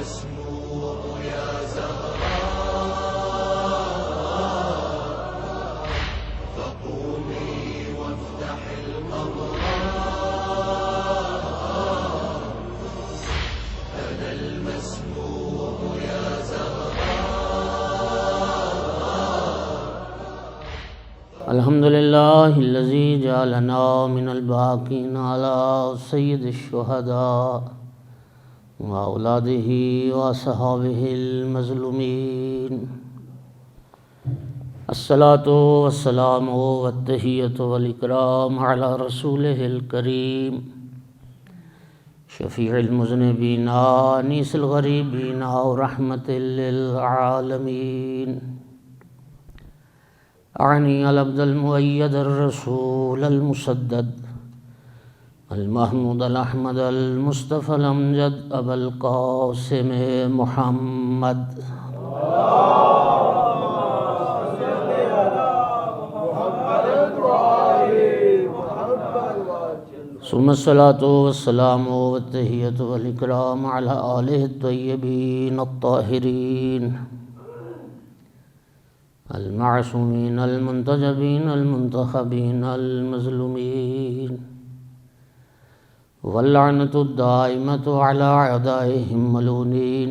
المسموع يا زهراء فقومي وافتح الأبواب أنا المسموع يا زهراء الحمد لله الذي جعلنا من الباقين على سيد الشهداء وأولاده وأصحابه المظلومين الصلاة والسلام والتحية والإكرام على رسوله الكريم شفيع المذنبين أنيس الغريبين ورحمة للعالمين أعني العبد المؤيد الرسول المسدد المحمود الأحمد المصطفى الأمجد أبا القاسم محمد ثم الصلاة والسلام والتحية والإكرام على آله الطيبين الطاهرين المعصومين المنتجبين المنتخبين المظلومين واللعنة الدائمة على أعدائهم ملعونين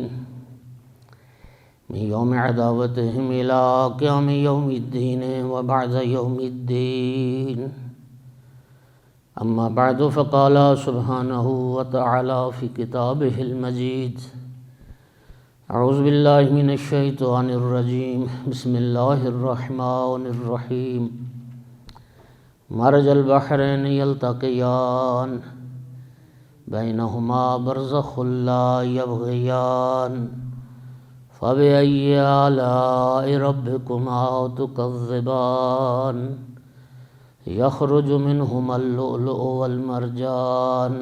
من يوم عداوتهم إلى قيام يوم الدين وبعد يوم الدين أما بعد فقال سبحانه وتعالى في كتابه المجيد أعوذ بالله من الشيطان الرجيم بسم الله الرحمن الرحيم مرج البحرين يلتقيان بينهما برزخ لا يبغيان فبأي آلاء ربكما تكذبان يخرج منهما اللؤلؤ والمرجان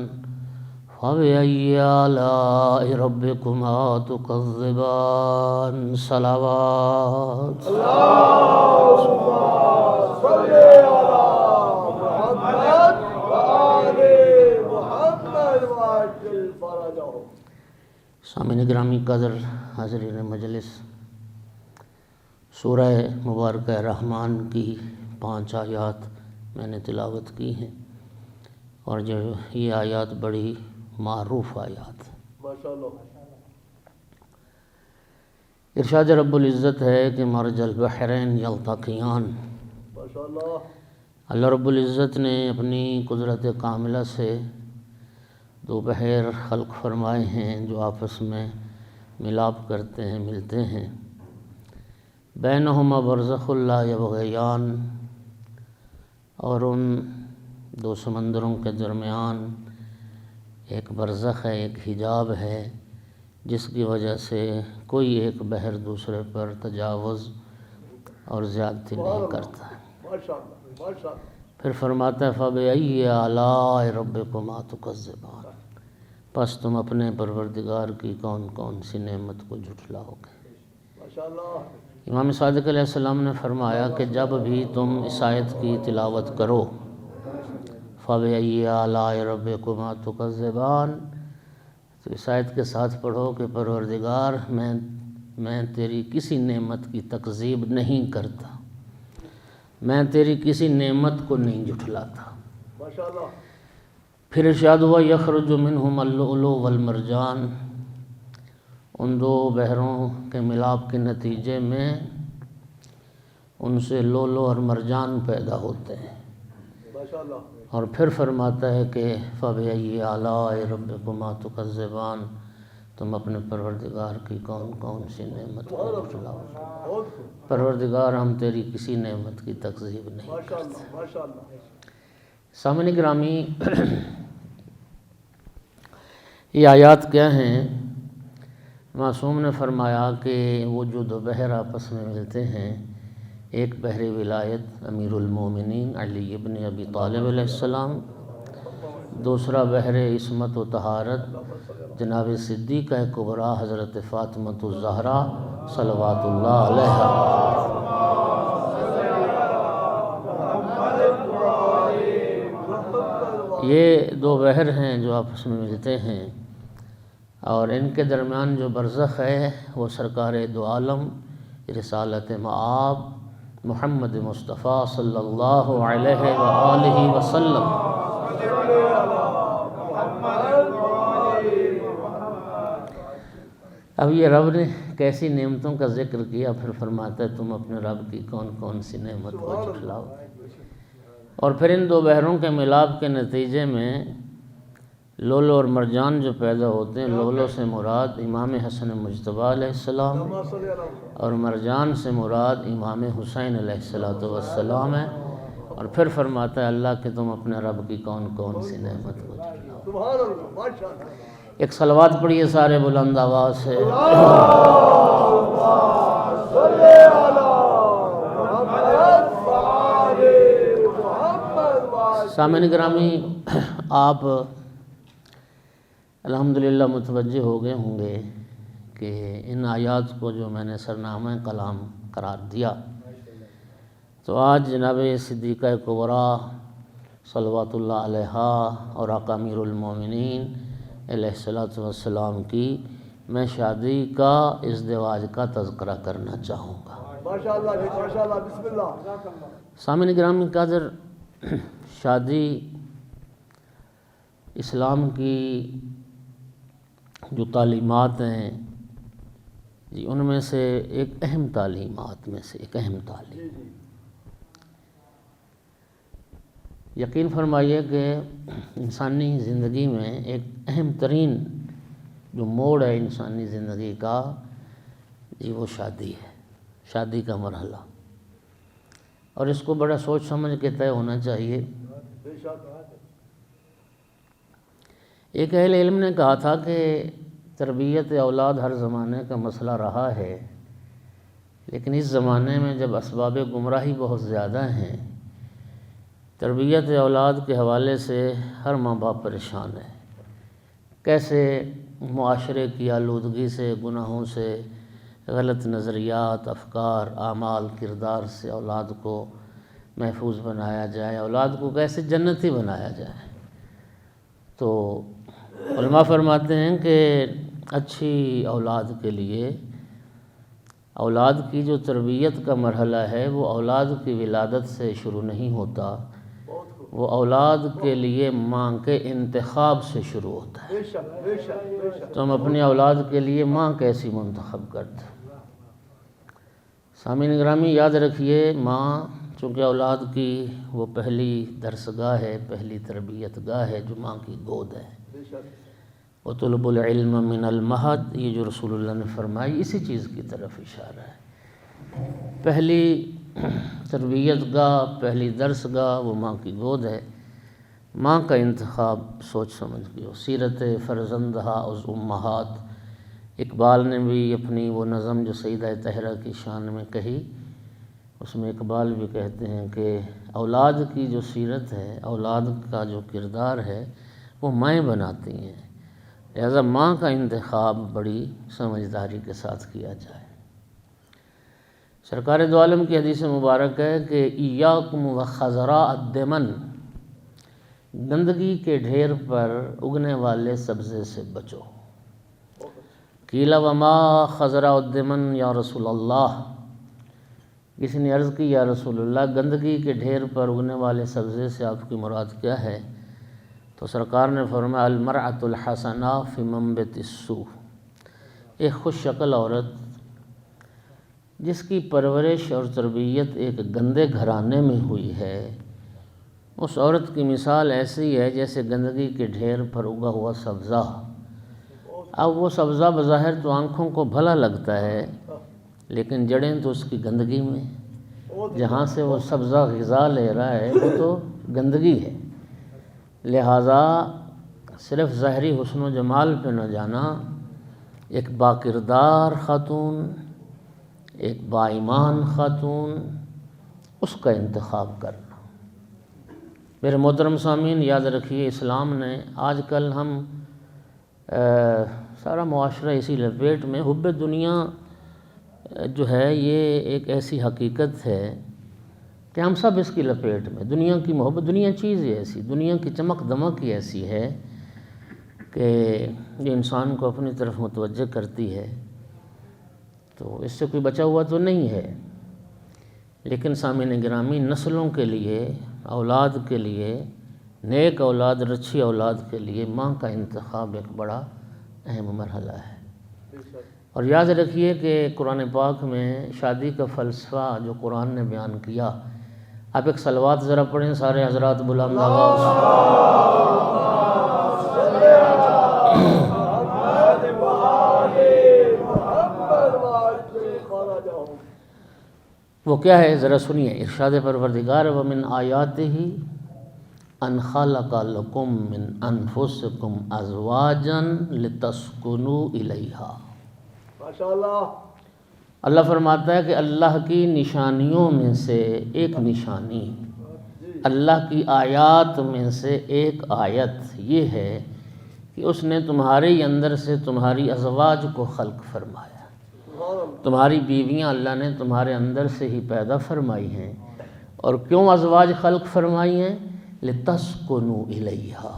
فبأي آلاء ربكما تكذبان صلوات اللهم صل على محمد وآل محمد وعجل فرجهم. سامعین گرامی قدر حاضرین مجلس، سورہ مبارکہ رحمان کی 5 آیات میں نے تلاوت کی ہیں، اور جو یہ آیات بڑی معروف آیات ہیں۔ ماشاءاللہ ارشاد رب العزت ہے کہ مرج البحرین یلتقیان۔ ماشاءاللہ اللہ رب العزت نے اپنی قدرت کاملہ سے 2 بحر خلق فرمائے ہیں جو آپس میں ملاپ کرتے ہیں، ملتے ہیں۔ بینہما برزخ لا یبغیان، اور ان 2 سمندروں کے درمیان ایک برزخ ہے، ایک حجاب ہے، جس کی وجہ سے کوئی ایک بحر دوسرے پر تجاوز اور زیادتی نہیں کرتا ہے۔ ماشاءاللہ ماشاءاللہ پھر فرماتا ہے فَبِأَيِّ آلَاءِ رَبِّكُمَا تُكَذِّبَانِ، پس تم اپنے پروردگار کی کون کون سی نعمت کو جھٹلاؤ گے۔ ماشاءاللہ امام صادق علیہ السلام نے فرمایا کہ جب بھی تم اس آیت کی تلاوت کرو فَبِأَيِّ آلَاءِ رَبِّكُمَا تُكَذِّبَانِ، تو اس آیت کے ساتھ پڑھو کہ پروردگار میں تیری کسی نعمت کی تکذیب نہیں کرتا، میں تیری کسی نعمت کو نہیں جھٹلاتا۔ ماشاءاللہ پھر ارشاد ہوا یخرج منہما اللؤلؤ والمرجان، ان 2 بحروں کے ملاپ کے نتیجے میں ان سے لؤلؤ اور مرجان پیدا ہوتے ہیں۔ ماشاءاللہ اور پھر فرماتا ہے کہ فَبِأَيِّ آلَاءِ رَبِّكُمَا تُكَذِّبَانِ، تم اپنے پروردگار کی کون کون سی نعمت کو جھٹلاؤ۔ بہت خوب، پروردگار ہم تیری کسی نعمت کی تکذیب نہیں کرتے۔ ماشاءاللہ ماشاءاللہ سامعین گرامی، یہ آیات کیا ہیں؟ معصوم نے فرمایا کہ وہ جو 2 بحر آپس میں ملتے ہیں، ایک بحر ولایت امیر المومنین علی ابن ابی طالب علیہ السلام، دوسرا بحر عصمت و طہارت جناب صدیقہ کبریٰ حضرت فاطمۃ الزہرا صلوات اللہ علیہا۔ یہ 2 بحر ہیں جو آپس میں ملتے ہیں، اور ان کے درمیان جو برزخ ہے وہ سرکار دو عالم رسالت مآب محمد مصطفیٰ صلی اللہ علیہ وآلہ وسلم۔ اب یہ رب نے کیسی نعمتوں کا ذکر کیا، پھر فرماتا ہے تم اپنے رب کی کون کون سی نعمت کو جھٹلاؤ۔ اور پھر ان دو بحروں کے ملاپ کے نتیجے میں لولو اور مرجان جو پیدا ہوتے ہیں، لولو سے مراد امام حسن مجتبیٰ علیہ السلام اور مرجان سے مراد امام حسین علیہ السلام ہے۔ اور پھر فرماتا ہے اللہ کہ تم اپنے رب کی کون کون سی نعمت کو جھٹلاؤ۔ سبحان اللہ، ماشاءاللہ۔ ایک صلوات پڑھیے سارے بلند آواز سے۔ سامعین گرامی، آپ الحمدللہ متوجہ ہو گئے ہوں گے کہ ان آیات کو جو میں نے سرنامہ کلام قرار دیا، تو آج جناب صدیقہ کبریٰ صلوات اللہ علیہا اور آقا امیر المومنین علیہ السلام کی میں شادی کا ازدواج کا تذکرہ کرنا چاہوں گا۔ ماشاءاللہ جی، ماشاءاللہ، بسم اللہ۔ سامعین گرامی قدر، شادی اسلام کی جو تعلیمات ہیں جی، ان میں سے ایک اہم تعلیمات میں سے ایک اہم تعلیم، یقین فرمائیے کہ انسانی زندگی میں ایک اہم ترین جو موڑ ہے انسانی زندگی کا جی، وہ شادی ہے، شادی کا مرحلہ، اور اس کو بڑا سوچ سمجھ کے طے ہونا چاہیے۔ ایک اہل علم نے کہا تھا کہ تربیت اولاد ہر زمانے کا مسئلہ رہا ہے، لیکن اس زمانے میں جب اسباب گمراہی بہت زیادہ ہیں، تربیت اولاد کے حوالے سے ہر ماں باپ پریشان ہے۔ کیسے معاشرے کی آلودگی سے، گناہوں سے، غلط نظریات، افکار، اعمال، کردار سے اولاد کو محفوظ بنایا جائے، اولاد کو کیسے جنتی بنایا جائے۔ تو علماء فرماتے ہیں کہ اچھی اولاد کے لیے اولاد کی جو تربیت کا مرحلہ ہے وہ اولاد کی ولادت سے شروع نہیں ہوتا، وہ اولاد کے لیے ماں کے انتخاب سے شروع ہوتا ہے۔ تو ہم اپنی اولاد کے لیے ماں کیسی منتخب کرتے ہیں۔ سامعین گرامی، یاد رکھیے، ماں چونکہ اولاد کی وہ پہلی درسگاہ ہے، پہلی تربیت گاہ ہے جو ماں کی گود ہے۔ وَطُلُبُ الْعِلْمَ مِنَ الْمَهْدِ، یہ جو رسول اللہ نے فرمائی اسی چیز کی طرف اشارہ ہے۔ پہلی تربیت گاہ، پہلی درس گاہ وہ ماں کی گود ہے۔ ماں کا انتخاب سوچ سمجھ کے ہو۔ سیرت فرزندہا از امہات، اقبال نے بھی اپنی وہ نظم جو سیدہ طاہرہ کی شان میں کہی، اس میں اقبال بھی کہتے ہیں کہ اولاد کی جو سیرت ہے، اولاد کا جو کردار ہے وہ مائیں بناتی ہیں، لہذا ماں کا انتخاب بڑی سمجھداری کے ساتھ کیا جائے۔ سرکار دو عالم کی حدیث مبارک ہے کہ ایاکم وخضراء الدمن، گندگی کے ڈھیر پر اگنے والے سبزے سے بچو۔ قیل وما خضراء الدمن یا رسول اللہ، کسی نے عرض کی یا رسول اللہ گندگی کے ڈھیر پر اگنے والے سبزے سے آپ کی مراد کیا ہے؟ تو سرکار نے فرمایا المرأة الحسنہ فی منبت السوء، ایک خوش شکل عورت جس کی پرورش اور تربیت ایک گندے گھرانے میں ہوئی ہے، اس عورت کی مثال ایسی ہے جیسے گندگی کے ڈھیر پر اگا ہوا سبزہ۔ اب وہ سبزہ بظاہر تو آنکھوں کو بھلا لگتا ہے، لیکن جڑیں تو اس کی گندگی میں، جہاں سے وہ سبزہ غذا لے رہا ہے وہ تو گندگی ہے۔ لہٰذا صرف ظاہری حسن و جمال پہ نہ جانا، ایک باکردار خاتون، ایک با ایمان خاتون، اس کا انتخاب کرنا۔ میرے محترم سامعین، یاد رکھیے اسلام نے، آج کل ہم سارا معاشرہ اسی لپیٹ میں، حب دنیا جو ہے یہ ایک ایسی حقیقت ہے کہ ہم سب اس کی لپیٹ میں، دنیا کی محبت، دنیا چیز ہی ایسی، دنیا کی چمک دمک ہی ایسی ہے کہ یہ انسان کو اپنی طرف متوجہ کرتی ہے، تو اس سے کوئی بچا ہوا تو نہیں ہے، لیکن سامعین گرامی، نسلوں کے لیے، اولاد کے لیے، نیک اولاد، رچھی اولاد کے لیے ماں کا انتخاب ایک بڑا اہم مرحلہ ہے۔ اور یاد رکھیے کہ قرآن پاک میں شادی کا فلسفہ جو قرآن نے بیان کیا، آپ ایک صلوات ذرا پڑھیں سارے حضرات بلند آواز۔ وہ کیا ہے ذرا سنیے، ارشاد پروردگار ومن آیاتہ ان خلق لکم من انفسکم ازواجا لتسکنوا الیہا۔ ماشاءاللہ۔ اللہ فرماتا ہے کہ اللہ کی نشانیوں میں سے ایک نشانی، اللہ کی آیات میں سے ایک آیت یہ ہے کہ اس نے تمہارے اندر سے تمہاری ازواج کو خلق فرمایا۔ تمہاری بیویاں اللہ نے تمہارے اندر سے ہی پیدا فرمائی ہیں۔ اور کیوں ازواج خلق فرمائی ہیں؟ لِتَسْكُنُوا إِلَيْهَا،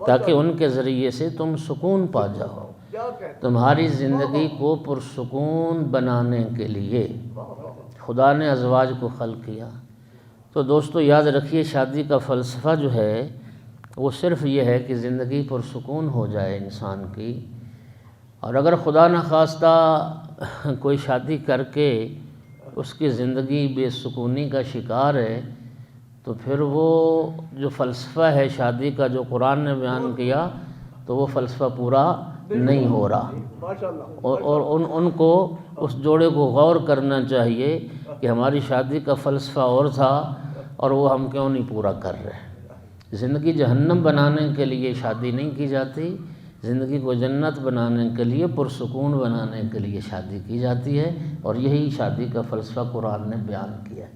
تاکہ ان کے ذریعے سے تم سکون پا جاؤ، تمہاری زندگی کو پرسکون بنانے کے لیے خدا نے ازواج کو خلق کیا۔ تو دوستو یاد رکھیے، شادی کا فلسفہ جو ہے وہ صرف یہ ہے کہ زندگی پرسکون ہو جائے انسان کی۔ اور اگر خدا نخواستہ کوئی شادی کر کے اس کی زندگی بے سکونی کا شکار ہے، تو پھر وہ جو فلسفہ ہے شادی کا جو قرآن نے بیان کیا، تو وہ فلسفہ پورا نہیں ہو رہا۔ اور ان کو اس جوڑے کو غور کرنا چاہیے کہ ہماری شادی کا فلسفہ اور تھا اور وہ ہم کیوں نہیں پورا کر رہے۔ زندگی جہنم بنانے کے لیے شادی نہیں کی جاتی، زندگی کو جنت بنانے کے لیے، پرسکون بنانے کے لیے شادی کی جاتی ہے، اور یہی شادی کا فلسفہ قرآن نے بیان کیا ہے۔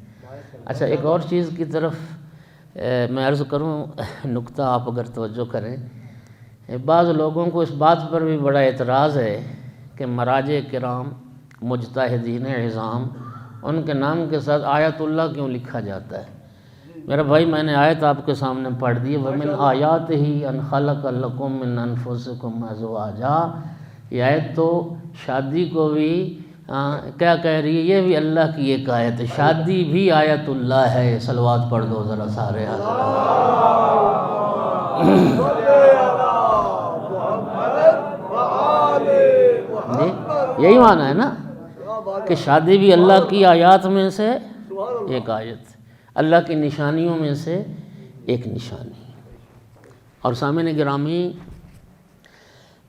اچھا، ایک اور چیز کی طرف میں عرض کروں، نکتہ آپ اگر توجہ کریں، بعض لوگوں کو اس بات پر بھی بڑا اعتراض ہے کہ مراجع کرام، مجتہدین عظام، ان کے نام کے ساتھ آیت اللہ کیوں لکھا جاتا ہے؟ میرا بھائی، میں نے آیت آپ کے سامنے پڑھ دی، وَمِنْ آیَاتِهِ أَنْ خَلَقَ لَكُم مِّنْ أَنفُسِكُمْ أَزْوَاجًا۔ یہ آیت تو شادی کو بھی کیا کہہ رہی ہے؟ یہ بھی اللہ کی ایک آیت ہے، شادی بھی آیت اللہ ہے۔ صلوات پڑھ دو ذرا سارے یہی معنی ہے نا کہ شادی بھی اللہ کی آیات میں سے ایک آیت، اللہ کی نشانیوں میں سے ایک نشانی۔ اور سامعین گرامی،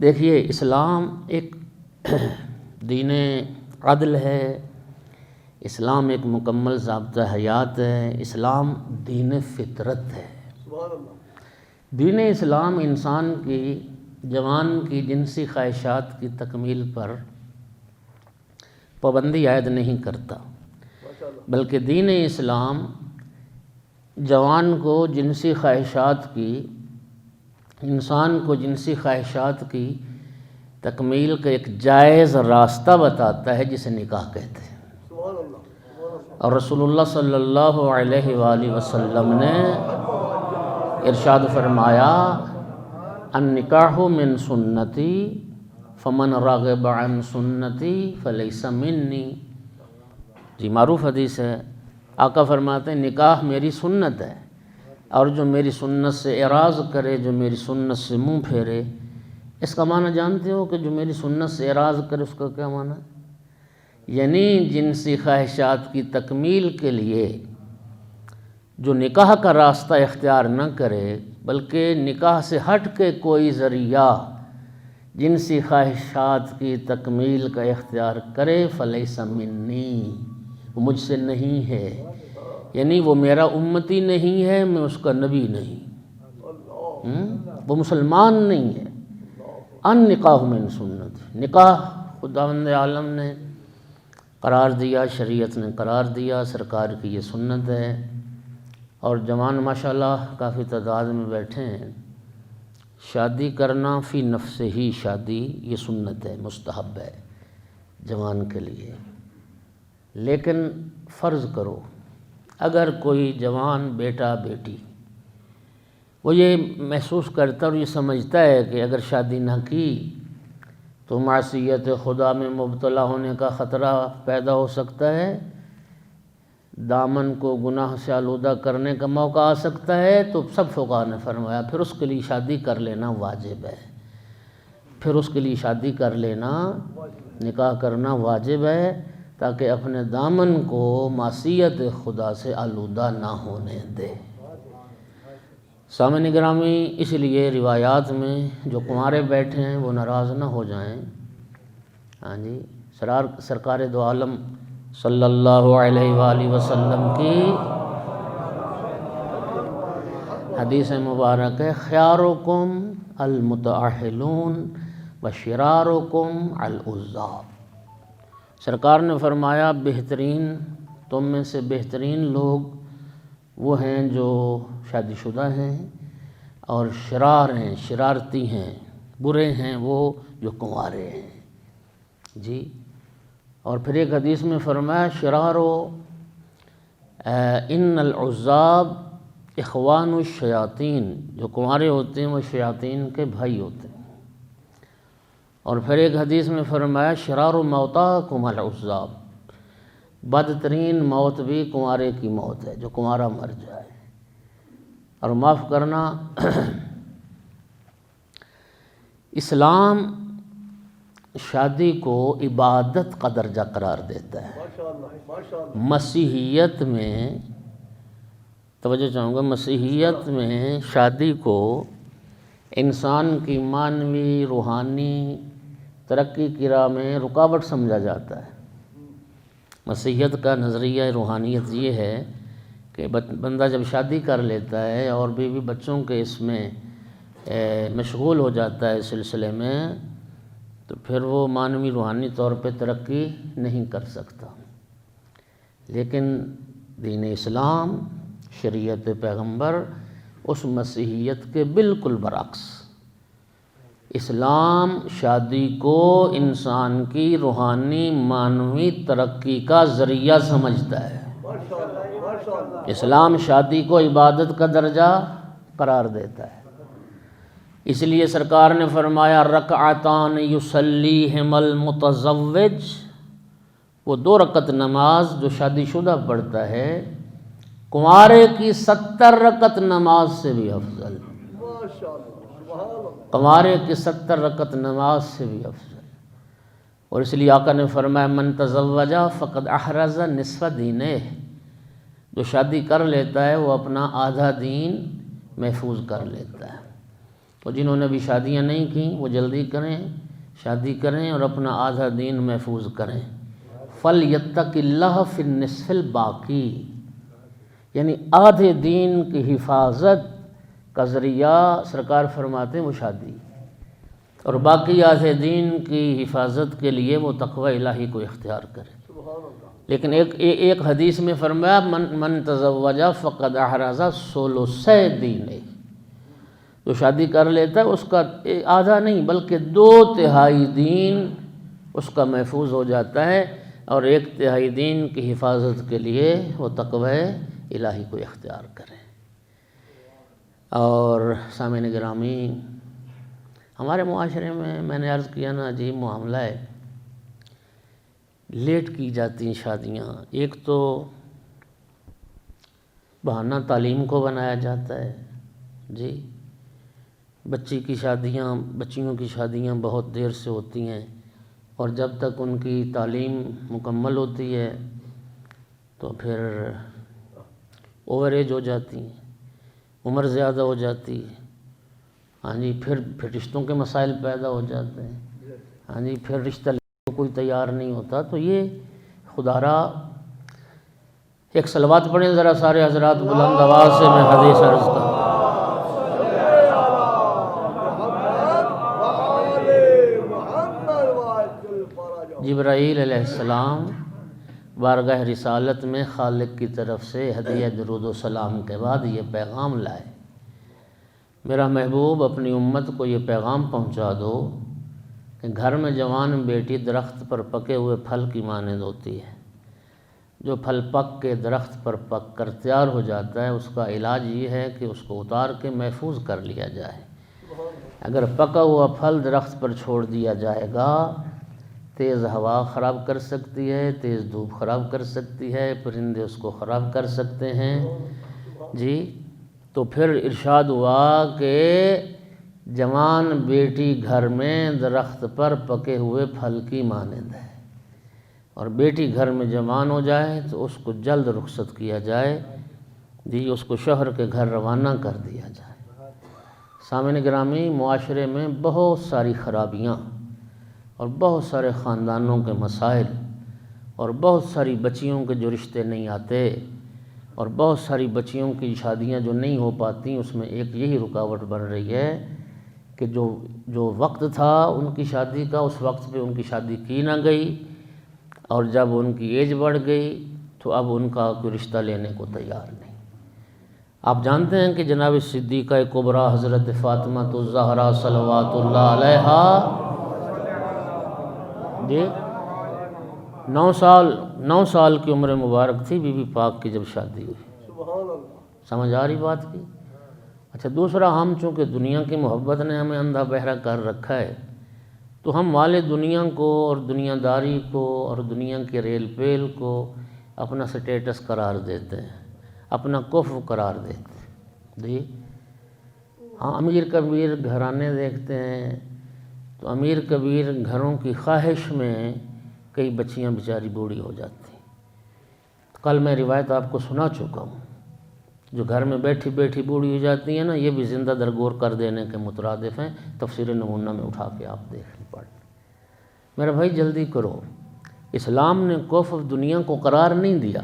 دیکھیے، اسلام ایک دین عدل ہے، اسلام ایک مکمل ضابطہ حیات ہے، اسلام دین فطرت ہے۔ دین اسلام انسان کی، جوان کی جنسی خواہشات کی تکمیل پر پابندی عائد نہیں کرتا، بلکہ دین اسلام جوان کو جنسی خواہشات کی، انسان کو جنسی خواہشات کی تکمیل کا ایک جائز راستہ بتاتا ہے، جسے نکاح کہتے ہیں۔ اور رسول اللہ صلی اللہ علیہ وآلہ وسلم نے ارشاد فرمایا، النکاح من سنتی فمن راغب عن سنتی فلیس منی۔ جی، معروف حدیث ہے، آقا فرماتے ہیں نکاح میری سنت ہے، اور جو میری سنت سے اعراض کرے، جو میری سنت سے منہ پھیرے۔ اس کا معنی جانتے ہو کہ جو میری سنت سے اعراض کرے، اس کا کیا معنی ہے؟ یعنی جنسی خواہشات کی تکمیل کے لیے جو نکاح کا راستہ اختیار نہ کرے، بلکہ نکاح سے ہٹ کے کوئی ذریعہ جنسی خواہشات کی تکمیل کا اختیار کرے، فلیس منی، وہ مجھ سے نہیں ہے، یعنی وہ میرا امتی نہیں ہے، میں اس کا نبی نہیں، وہ مسلمان نہیں ہے۔ النکاح من سنت، نکاح خداوند عالم نے قرار دیا، شریعت نے قرار دیا، سرکار کی یہ سنت ہے۔ اور جوان ماشاءاللہ کافی تعداد میں بیٹھے ہیں، شادی کرنا فی نفس ہی، شادی یہ سنت ہے، مستحب ہے جوان کے لیے۔ لیکن فرض کرو اگر کوئی جوان بیٹا بیٹی وہ یہ محسوس کرتا اور یہ سمجھتا ہے کہ اگر شادی نہ کی تو معصیت خدا میں مبتلا ہونے کا خطرہ پیدا ہو سکتا ہے، دامن کو گناہ سے آلودہ کرنے کا موقع آ سکتا ہے، تو سب فقہا نے فرمایا پھر اس کے لیے شادی کر لینا واجب ہے، پھر اس کے لیے شادی کر لینا، نکاح کرنا واجب ہے، تاکہ اپنے دامن کو معصیت خدا سے آلودہ نہ ہونے دے۔ سامعین گرامی، اس لیے روایات میں جو کنوارے بیٹھے ہیں وہ ناراض نہ ہو جائیں۔ ہاں جی، سرکار دو عالم صلی اللہ علیہ وآلہ وسلم کی حدیث مبارک ہے، خیارکم المتأہلون وشرارکم العزاب۔ سرکار نے فرمایا بہترین تم میں سے بہترین لوگ وہ ہیں جو شادی شدہ ہیں، اور شرار ہیں، شرارتی ہیں، برے ہیں وہ جو کنوارے ہیں۔ جی، اور پھر ایک حدیث میں فرمایا شرارو ان العزاب اخوان الشیاطین، جو کنوارے ہوتے ہیں وہ شیاطین کے بھائی ہوتے ہیں۔ اور پھر ایک حدیث میں فرمایا شرار موتاکم العزاب، بدترین موت بھی کنوارے کی موت ہے، جو کنوارا مر جائے۔ اور معاف کرنا، اسلام شادی کو عبادت کا درجہ قرار دیتا ہے۔ مسیحیت میں توجہ چاہوں گا، مسیحیت میں شادی کو انسان کی معنوی روحانی ترقی کی راہ میں رکاوٹ سمجھا جاتا ہے۔ مسیحیت کا نظریہ روحانیت یہ ہے کہ بندہ جب شادی کر لیتا ہے اور بیوی بچوں کے اس میں مشغول ہو جاتا ہے اس سلسلے میں، تو پھر وہ معنوی روحانی طور پہ ترقی نہیں کر سکتا۔ لیکن دین اسلام، شریعت پیغمبر اس مسیحیت کے بالکل برعکس، اسلام شادی کو انسان کی روحانی معنوی ترقی کا ذریعہ سمجھتا ہے۔ اسلام شادی کو عبادت کا درجہ قرار دیتا ہے۔ اس لیے سرکار نے فرمایا رکعتان یصلیہم المتزوج، وہ 2 رکعت نماز جو شادی شدہ پڑھتا ہے کنوارے کی 70 رکعت نماز سے بھی افضل، کنوارے کی 70 رکعت نماز سے بھی افضل۔ اور اس لیے آقا نے فرمایا من تزوج فقد احرز نصف دینہ، جو شادی کر لیتا ہے وہ اپنا آدھا دین محفوظ کر لیتا ہے۔ تو جنہوں نے بھی شادیاں نہیں کیں وہ جلدی کریں، شادی کریں اور اپنا آدھا دین محفوظ کریں۔ فَلْيَتَّقِ اللَّهَ فِي النِّصْفِ الْبَاقِي، یعنی آدھے دین کی حفاظت کا ذریعہ سرکار فرماتے ہیں وہ شادی، اور باقی آدھے دین کی حفاظت کے لیے وہ تقوی الہی کو اختیار کرے۔ لیکن ایک حدیث میں فرمایا من تزوج فقد احرز ثلث دینہ، جو شادی کر لیتا ہے اس کا آدھا نہیں بلکہ 2/3 دین اس کا محفوظ ہو جاتا ہے، اور 1/3 دین کی حفاظت کے لیے وہ تقوی الہی کو اختیار کریں۔ اور سامعین گرامی، ہمارے معاشرے میں نے عرض کیا نا عجیب معاملہ ہے، لیٹ کی جاتی ہیں شادیاں۔ ایک تو بہانہ تعلیم کو بنایا جاتا ہے، جی، بچیوں کی شادیاں بہت دیر سے ہوتی ہیں، اور جب تک ان کی تعلیم مکمل ہوتی ہے تو پھر اوور ایج ہو جاتی ہیں، عمر زیادہ ہو جاتی ہے۔ ہاں جی، پھر رشتوں کے مسائل پیدا ہو جاتے ہیں۔ ہاں جی، پھر رشتہ لینے کو کوئی تیار نہیں ہوتا۔ تو یہ خدا را ایک صلوات پڑھیں ذرا سارے حضرات بلند آواز سے، میں حدیث عرض کروں۔ جبرائیل علیہ السلام بارگاہ رسالت میں خالق کی طرف سے ہدیہ درود و سلام کے بعد یہ پیغام لائے، میرا محبوب اپنی امت کو یہ پیغام پہنچا دو کہ گھر میں جوان بیٹی درخت پر پکے ہوئے پھل کی مانند ہوتی ہے، جو پھل پک کے درخت پر پک کر تیار ہو جاتا ہے، اس کا علاج یہ ہے کہ اس کو اتار کے محفوظ کر لیا جائے۔ اگر پکا ہوا پھل درخت پر چھوڑ دیا جائے گا، تیز ہوا خراب کر سکتی ہے، تیز دھوپ خراب کر سکتی ہے، پرندے اس کو خراب کر سکتے ہیں جی۔ تو پھر ارشاد ہوا کہ جوان بیٹی گھر میں درخت پر پکے ہوئے پھل کی مانند ہے، اور بیٹی گھر میں جوان ہو جائے تو اس کو جلد رخصت کیا جائے جی، اس کو شوہر کے گھر روانہ کر دیا جائے۔ سامعین گرامی، معاشرے میں بہت ساری خرابیاں اور بہت سارے خاندانوں کے مسائل اور بہت ساری بچیوں کے جو رشتے نہیں آتے اور بہت ساری بچیوں کی شادیاں جو نہیں ہو پاتی، اس میں ایک یہی رکاوٹ بن رہی ہے کہ جو وقت تھا ان کی شادی کا، اس وقت پہ ان کی شادی کی نہ گئی، اور جب ان کی ایج بڑھ گئی تو اب ان کا کوئی رشتہ لینے کو تیار نہیں۔ آپ جانتے ہیں کہ جناب صدیقہ کبریٰ حضرت فاطمہ الزہرا صلوات اللہ علیہا جی 9 سال کی عمر مبارک تھی بی بی پاک کی جب شادی ہوئی۔ سبحان اللہ۔ سمجھ آ رہی بات کی؟ اچھا، دوسرا، ہم چونکہ دنیا کی محبت نے ہمیں اندھا بہرا کر رکھا ہے، تو ہم مال دنیا کو اور دنیا داری کو اور دنیا کے ریل پیل کو اپنا سٹیٹس قرار دیتے ہیں، اپنا کفر قرار دیتے ہیں جی۔ ہاں، امیر کبیر گھرانے دیکھتے ہیں تو امیر کبیر گھروں کی خواہش میں کئی بچیاں بیچاری بوڑھی ہو جاتی ہیں۔ کل میں روایت آپ کو سنا چکا ہوں، جو گھر میں بیٹھی بیٹھی بوڑھی ہو جاتی ہیں نا، یہ بھی زندہ درگور کر دینے کے مترادف ہیں۔ تفسیر نمونہ میں اٹھا کے آپ دیکھ لیں، پڑھ لیں۔ میرا بھائی جلدی کرو، اسلام نے کفر دنیا کو قرار نہیں دیا۔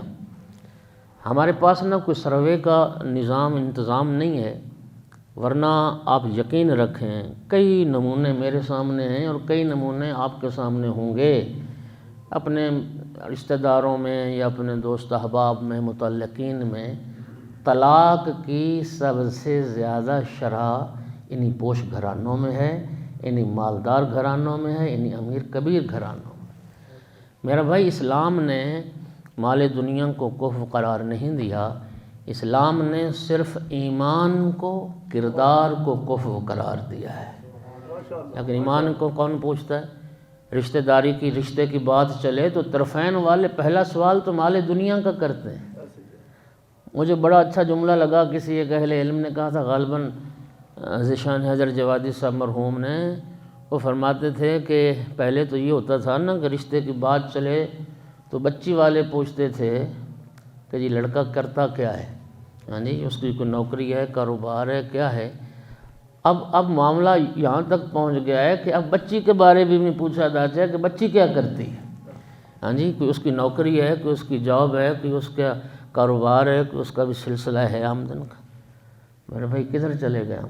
ہمارے پاس نہ کوئی سروے کا نظام انتظام نہیں ہے، ورنہ آپ یقین رکھیں کئی نمونے میرے سامنے ہیں اور کئی نمونے آپ کے سامنے ہوں گے، اپنے رشتہ داروں میں یا اپنے دوست احباب میں، متعلقین میں، طلاق کی سب سے زیادہ شرح انہی پوش گھرانوں میں ہے، انہی مالدار گھرانوں میں ہے، انہی امیر کبیر گھرانوں میں۔ میرا بھائی، اسلام نے مال دنیا کو کفر قرار نہیں دیا، اسلام نے صرف ایمان کو، کردار کو کفر قرار دیا ہے۔ لیکن ایمان کو کون پوچھتا ہے؟ رشتہ داری کی، رشتے کی بات چلے تو طرفین والے پہلا سوال تو مال دنیا کا کرتے ہیں۔ مجھے بڑا اچھا جملہ لگا، کسی ایک اہل علم نے کہا تھا، غالباً ذیشان حیدر جوادی صاحب مرحوم نے، وہ فرماتے تھے کہ پہلے تو یہ ہوتا تھا نا کہ رشتے کی بات چلے تو بچی والے پوچھتے تھے کہ جی لڑکا کرتا کیا ہے، ہاں جی، اس کی کوئی نوکری ہے، کاروبار ہے، کیا ہے۔ اب معاملہ یہاں تک پہنچ گیا ہے کہ اب بچی کے بارے میں پوچھا جاتا ہے کہ بچی کیا کرتی ہے، ہاں جی، کوئی اس کی نوکری ہے، کوئی اس کی جاب ہے، کوئی اس کا کاروبار ہے، کوئی اس کا بھی سلسلہ ہے آمدن کا۔ میرے بھائی کدھر چلے گئے ہم؟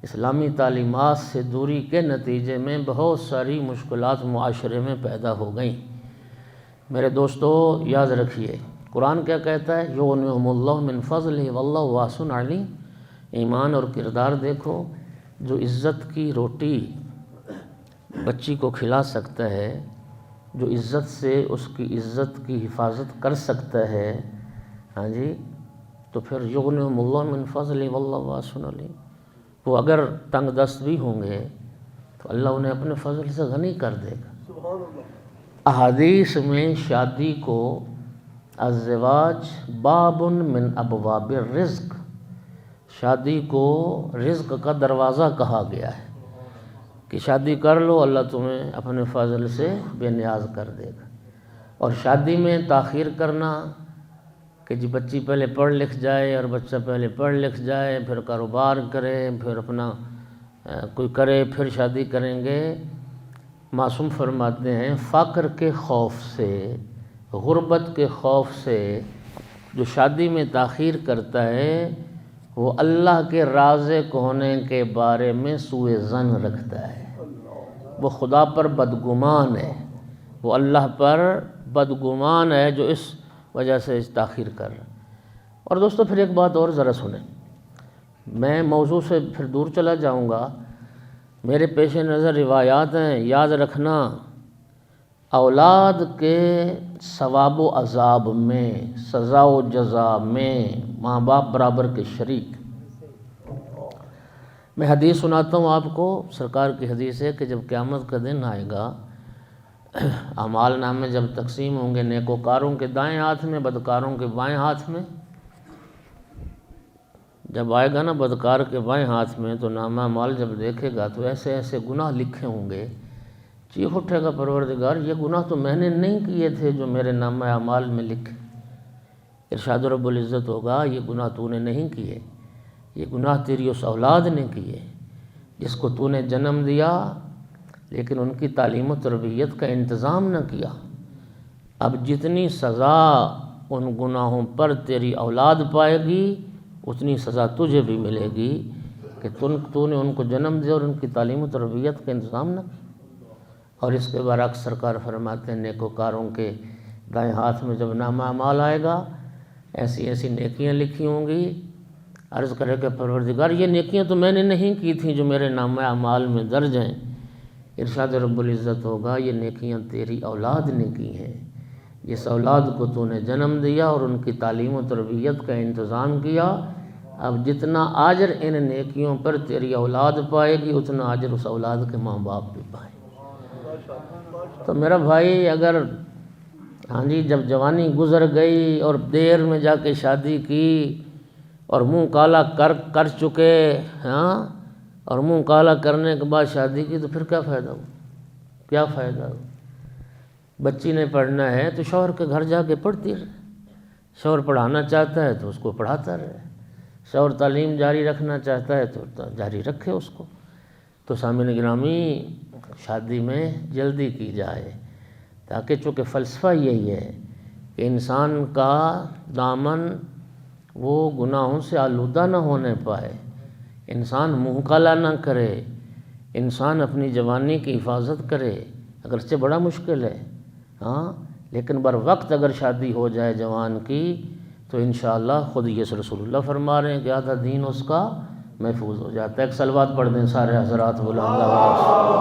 اسلامی تعلیمات سے دوری کے نتیجے میں بہت ساری مشکلات معاشرے میں پیدا ہو گئیں۔ میرے دوستو یاد رکھیے، قرآن کیا کہتا ہے؟ یغنیہم اللہ من فضلہ واللہ واسع علیم۔ ایمان اور کردار دیکھو، جو عزت کی روٹی بچی کو کھلا سکتا ہے، جو عزت سے اس کی عزت کی حفاظت کر سکتا ہے، ہاں جی، تو پھر یغنیہم اللہ من فضلہ واللہ واسع علیم۔ وہ اگر تنگ دست بھی ہوں گے تو اللہ انہیں اپنے فضل سے غنی کر دے گا۔ سبحان اللہ۔ احادیث میں شادی کو الزواج باب من ابواب الرزق، شادی کو رزق کا دروازہ کہا گیا ہے کہ شادی کر لو، اللہ تمہیں اپنے فضل سے بے نیاز کر دے گا۔ اور شادی میں تاخیر کرنا کہ جی بچی پہلے پڑھ لکھ جائے اور بچہ پہلے پڑھ لکھ جائے، پھر کاروبار کرے، پھر اپنا کوئی کرے، پھر شادی کریں گے، معصوم فرماتے ہیں فقر کے خوف سے، غربت کے خوف سے جو شادی میں تاخیر کرتا ہے وہ اللہ کے رازق ہونے کے بارے میں سوء ظن رکھتا ہے، وہ خدا پر بدگمان ہے، وہ اللہ پر بدگمان ہے جو اس وجہ سے تاخیر کر رہا ہے۔ اور دوستو پھر ایک بات اور ذرا سنیں، میں موضوع سے پھر دور چلا جاؤں گا، میرے پیش نظر روایات ہیں، یاد رکھنا اولاد کے ثواب و عذاب میں، سزا و جزا میں ماں باپ برابر کے شریک۔ میں حدیث سناتا ہوں آپ کو، سرکار کی حدیث ہے کہ جب قیامت کا دن آئے گا، اعمال نامے جب تقسیم ہوں گے، نیکوکاروں کے دائیں ہاتھ میں، بدکاروں کے بائیں ہاتھ میں، جب آئے گا نا بدکار کے بائیں ہاتھ میں، تو نامہ اعمال جب دیکھے گا تو ایسے ایسے گناہ لکھے ہوں گے، چیخ اٹھے گا پروردگار یہ گناہ تو میں نے نہیں کیے تھے جو میرے نامہ اعمال میں لکھے۔ ارشاد رب العزت ہوگا یہ گناہ تو نے نہیں کیے، یہ گناہ تیری اس اولاد نے کیے جس کو تو نے جنم دیا لیکن ان کی تعلیم و تربیت کا انتظام نہ کیا۔ اب جتنی سزا ان گناہوں پر تیری اولاد پائے گی اتنی سزا تجھے بھی ملے گی کہ تو نے ان کو جنم دیا اور ان کی تعلیم و تربیت کا انتظام نہ کیا۔ اور اس کے برعکس سرکار فرماتے ہیں نیکوکاروں کے دائیں ہاتھ میں جب نامہ اعمال آئے گا، ایسی ایسی نیکیاں لکھی ہوں گی، عرض کرے کہ پروردگار یہ نیکیاں تو میں نے نہیں کی تھیں جو میرے نامہ اعمال میں درج ہیں۔ ارشاد رب العزت ہوگا یہ نیکیاں تیری اولاد نے کی ہیں، جس اولاد کو تو نے جنم دیا اور ان کی تعلیم و تربیت کا انتظام کیا۔ اب جتنا اجر ان نیکیوں پر تیری اولاد پائے گی اتنا اجر اس اولاد کے ماں باپ بھی پائیں گے۔ تو میرا بھائی اگر جب جوانی گزر گئی اور دیر میں جا کے شادی کی اور منہ کالا کر چکے اور منہ کالا کرنے کے بعد شادی کی تو پھر کیا فائدہ ہو؟ کیا فائدہ ہو؟ بچی نے پڑھنا ہے تو شوہر کے گھر جا کے پڑھتی رہے، شوہر پڑھانا چاہتا ہے تو اس کو پڑھاتا رہے، شوہر تعلیم جاری رکھنا چاہتا ہے تو جاری رکھے اس کو۔ تو سامعین گرامی شادی میں جلدی کی جائے تاکہ چونکہ فلسفہ یہی ہے کہ انسان کا دامن وہ گناہوں سے آلودہ نہ ہونے پائے، انسان منہ کالا نہ کرے، انسان اپنی جوانی کی حفاظت کرے، اگرچہ بڑا مشکل ہے لیکن بر وقت اگر شادی ہو جائے جوان کی تو انشاءاللہ خود یہ رسول اللہ فرما رہے ہیں کہ آدھا دین اس کا محفوظ ہو جاتا ہے۔ ایک صلوات پڑھ دیں سارے حضرات بلند آواز سے۔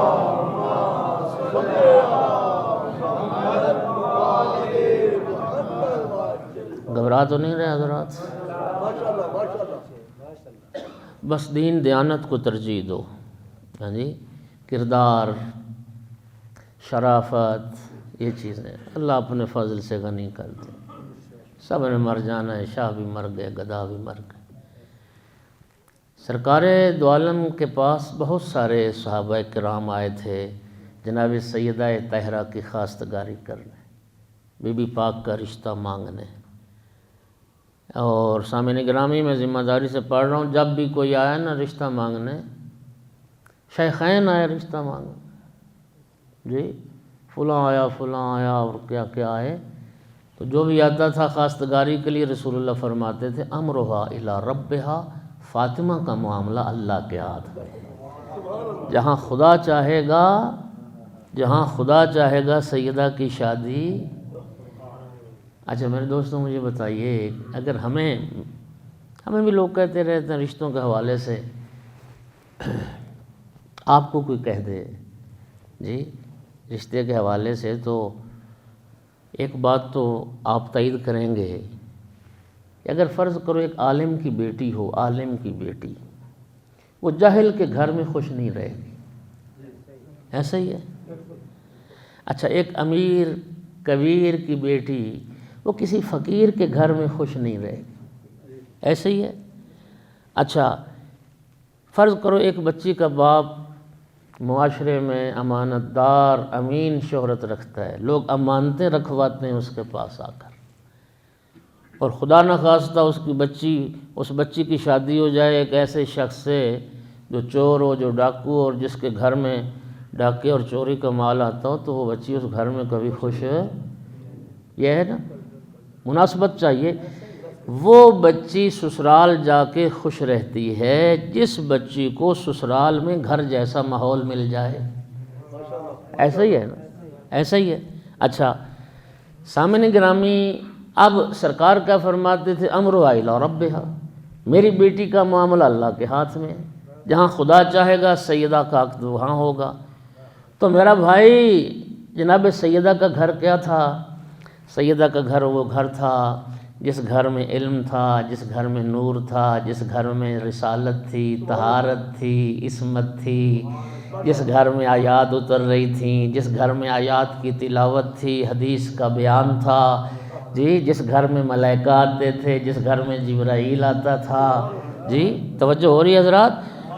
گھبرا تو نہیں رہے حضرات؟ بس دین دیانت کو ترجیح دو، کردار، شرافت، یہ چیزیں اللہ اپنے فضل سے غنی کر دے۔ سب نے مر جانا ہے، شاہ بھی مر گئے، گدھا بھی مر گئے۔ سرکار دو عالم کے پاس بہت سارے صحابہ کرام آئے تھے جناب سیدہ طاہرہ کی خواستگاری کرنے، بی بی پاک کا رشتہ مانگنے۔ اور سامعین گرامی میں ذمہ داری سے پڑھ رہا ہوں، جب بھی کوئی آیا نا رشتہ مانگنے، شیخین آئے رشتہ مانگنے، فلاں آیا اور کیا کیا آئے، تو جو بھی آتا تھا خواستگاری کے لیے رسول اللہ فرماتے تھے امرھا الی ربھا، فاطمہ کا معاملہ اللہ کے ہاتھ میں، جہاں خدا چاہے گا سیدہ کی شادی۔ اچھا میرے دوستوں مجھے بتائیے، اگر ہمیں بھی لوگ کہتے رہتے ہیں رشتوں کے حوالے سے، آپ کو کوئی کہہ دے رشتے کے حوالے سے، تو ایک بات تو آپ تائید کریں گے کہ اگر فرض کرو ایک عالم کی بیٹی ہو، عالم کی بیٹی، وہ جاہل کے گھر میں خوش نہیں رہے گی، ایسا ہی ہے۔ اچھا ایک امیر کبیر کی بیٹی وہ کسی فقیر کے گھر میں خوش نہیں رہے گی، ایسے ہی ہے۔ اچھا فرض کرو ایک بچی کا باپ معاشرے میں امانت دار امین شہرت رکھتا ہے، لوگ امانتیں رکھواتے ہیں اس کے پاس آ کر، اور خدا نخواستہ اس بچی کی شادی ہو جائے ایک ایسے شخص سے جو چور ہو، جو ڈاکو، اور جس کے گھر میں ڈاکے اور چوری کا مال آتا ہو، تو وہ بچی اس گھر میں کبھی خوش ہے؟ یہ ہے نا، مناسبت چاہیے۔ وہ بچی سسرال جا کے خوش رہتی ہے جس بچی کو سسرال میں گھر جیسا ماحول مل جائے، ایسا ہی ہے نا، ایسا ہی ہے۔ اچھا سامعین گرامی، اب سرکار کیا فرماتے تھے امرھا الی ربھا، میری بیٹی کا معاملہ اللہ کے ہاتھ میں ہے، جہاں خدا چاہے گا سیدہ کا عقد وہاں ہوگا۔ تو میرا بھائی جناب سیدہ کا گھر کیا تھا؟ سیدہ کا گھر وہ گھر تھا جس گھر میں علم تھا، جس گھر میں نور تھا، جس گھر میں رسالت تھی، طہارت تھی، عصمت تھی، جس گھر میں آیات اتر رہی تھیں، جس گھر میں آیات کی تلاوت تھی، حدیث کا بیان تھا، جی، جس گھر میں ملائکہ آتے تھے، جس گھر میں جبرائیل آتا تھا، جی، توجہ ہو رہی ہے حضرات؟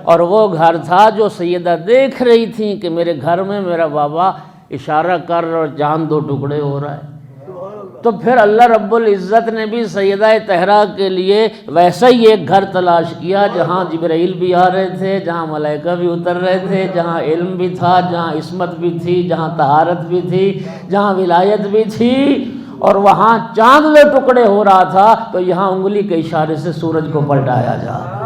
اور وہ گھر تھا جو سیدہ دیکھ رہی تھیں کہ میرے گھر میں میرا بابا اشارہ کر اور جان دو ٹکڑے ہو رہا ہے۔ تو پھر اللہ رب العزت نے بھی سیدہ طہرہ کے لیے ویسا ہی ایک گھر تلاش کیا جہاں جبرائیل بھی آ رہے تھے، جہاں ملائکہ بھی اتر رہے تھے، جہاں علم بھی تھا، جہاں عصمت بھی تھی، جہاں طہارت بھی تھی، جہاں ولایت بھی تھی، اور وہاں چاند دو ٹکڑے ہو رہا تھا تو یہاں انگلی کے اشارے سے سورج کو پلٹایا جا رہا۔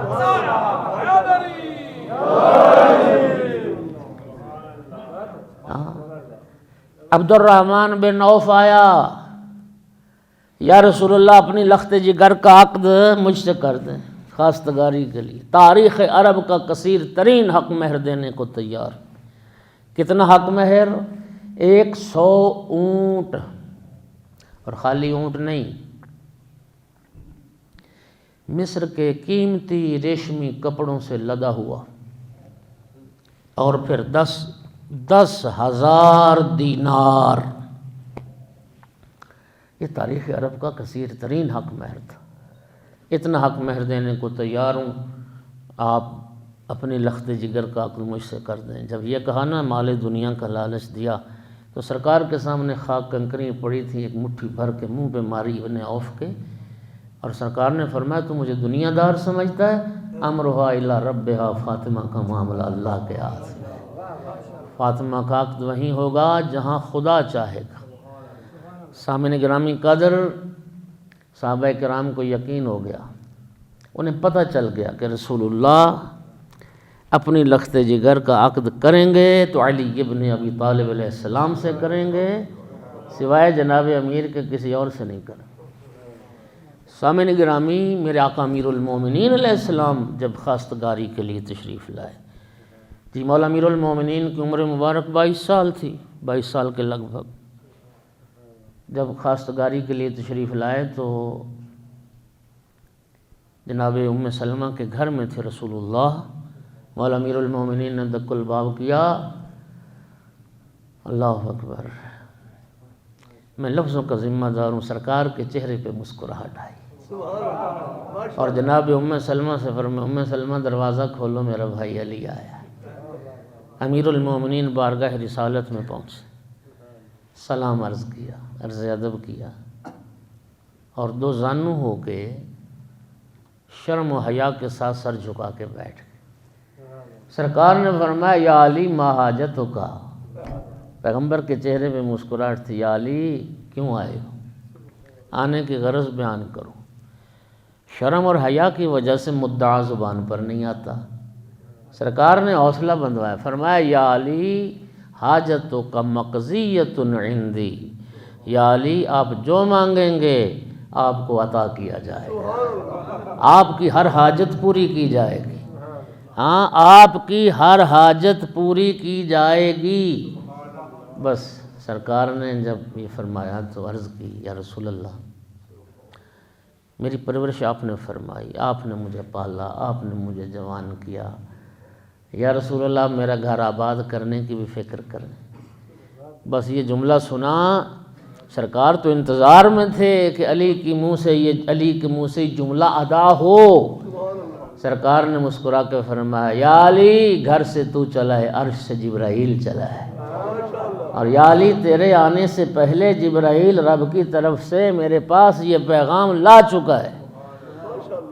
عبد الرحمن بن عوف آیا، یا رسول اللہ اپنی لخت جگر کا عقد مجھ سے کر دیں، خواستگاری کے لیے تاریخ عرب کا کثیر ترین حق مہر دینے کو تیار۔ کتنا حق مہر؟ 100 اونٹ، اور خالی اونٹ نہیں، مصر کے قیمتی ریشمی کپڑوں سے لدا ہوا، اور پھر 10,000 دینار۔ یہ تاریخ عرب کا کثیر ترین حق مہر تھا۔ اتنا حق مہر دینے کو تیار ہوں، آپ اپنی لخت جگر کا عقد مجھ سے کر دیں۔ جب یہ کہا نا، مال دنیا کا لالچ دیا، تو سرکار کے سامنے خاک کنکریاں پڑی تھیں، ایک مٹھی بھر کے منہ پہ ماری ابن عوف کے، اور سرکار نے فرمایا تو مجھے دنیا دار سمجھتا ہے؟ امرھا الی ربھا، فاطمہ کا معاملہ اللہ کے ہاتھ میں۔ فاطمہ کا عقد وہیں ہوگا جہاں خدا چاہے گا۔ سامعین گرامی قدر، صحابہ کرام کو یقین ہو گیا، انہیں پتہ چل گیا کہ رسول اللہ اپنی لخت جگر کا عقد کریں گے تو علی ابن ابی طالب علیہ السلام سے کریں گے، سوائے جناب امیر کے کسی اور سے نہیں کریں۔ سامعین گرامی، میرے آقا امیر المومنین علیہ السلام جب خواستگاری کے لیے تشریف لائے، جی، مولا امیر المومنین کی عمر مبارک 22 سال تھی، 22 سال کے لگ بھگ۔ جب خواستگاری کے لیے تشریف لائے تو جناب ام سلمہ کے گھر میں تھے رسول اللہ۔ مولا امیر المومنین نے دق الباب کیا، اللہ اکبر، میں لفظوں کا ذمہ دار ہوں، سرکار کے چہرے پہ مسکراہٹ آئی، اور جناب ام سلمہ سے فرمایا، ام سلمہ دروازہ کھولو، میرا بھائی علی آیا۔ امیر المومنین بارگاہ رسالت میں پہنچے، سلام عرض کیا، عرض ادب کیا، اور دو زانو ہو کے شرم و حیا کے ساتھ سر جھکا کے بیٹھ گئے۔ سرکار نے فرمایا، یا علی ما حاجتک، پیغمبر کے چہرے پہ مسکراہٹ تھی، یا علی کیوں آئے ہو؟ آنے کی غرض بیان کرو۔ شرم اور حیا کی وجہ سے مدعا زبان پر نہیں آتا۔ سرکار نے حوصلہ بندھوایا، فرمایا، یا علی حاجتک مقضیۃ عندی، یا علی آپ جو مانگیں گے آپ کو عطا کیا جائے گا، آپ کی ہر حاجت پوری کی جائے گی، ہاں، آپ کی ہر حاجت پوری کی جائے گی۔ بس سرکار نے جب یہ فرمایا تو عرض کی، یا رسول اللہ، میری پرورش آپ نے فرمائی، آپ نے مجھے پالا، آپ نے مجھے جوان کیا، یا رسول اللہ میرا گھر آباد کرنے کی بھی فکر کریں۔ بس یہ جملہ سنا، سرکار تو انتظار میں تھے کہ علی کے منہ سے یہ جملہ ادا ہو۔ سرکار نے مسکرا کے فرمایا، یا علی گھر سے تو چلا ہے، عرش سے جبرائیل چلا ہے، اور یا علی تیرے آنے سے پہلے جبرائیل رب کی طرف سے میرے پاس یہ پیغام لا چکا ہے،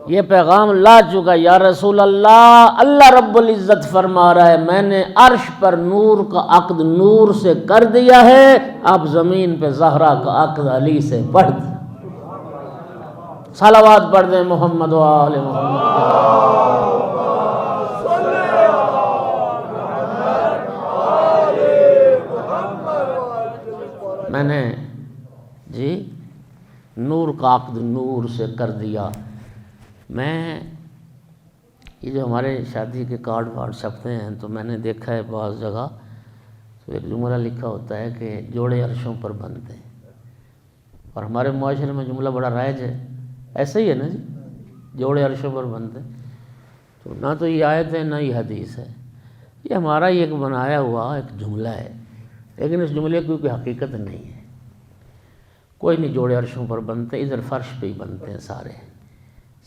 یہ پیغام لا چکا ہے۔ یا رسول اللہ، اللہ رب العزت فرما رہا ہے، میں نے عرش پر نور کا عقد نور سے کر دیا ہے، اب زمین پہ زہرا کا عقد علی سے پڑھ دیں۔ صلوات پڑھ دیں محمد و آل محمد۔ میں نے جی نور کا عقد نور سے کر دیا۔ میں یہ جو ہمارے شادی کے کارڈ وارڈ چھپتے ہیں تو میں نے دیکھا ہے بعض جگہ تو تو ایک جملہ لکھا ہوتا ہے کہ جوڑے عرشوں پر بنتے ہیں، اور ہمارے معاشرے میں جملہ بڑا رائج ہے، ایسا ہی ہے نا جی، جوڑے عرشوں پر بنتے ہیں۔ تو نہ تو یہ آیت ہے نہ یہ حدیث ہے، یہ ہمارا ہی ایک بنایا ہوا ایک جملہ ہے، لیکن اس جملے کی کوئی حقیقت نہیں ہے۔ کوئی نہیں جوڑے عرشوں پر بنتے، ادھر فرش پہ ہی بنتے ہیں سارے۔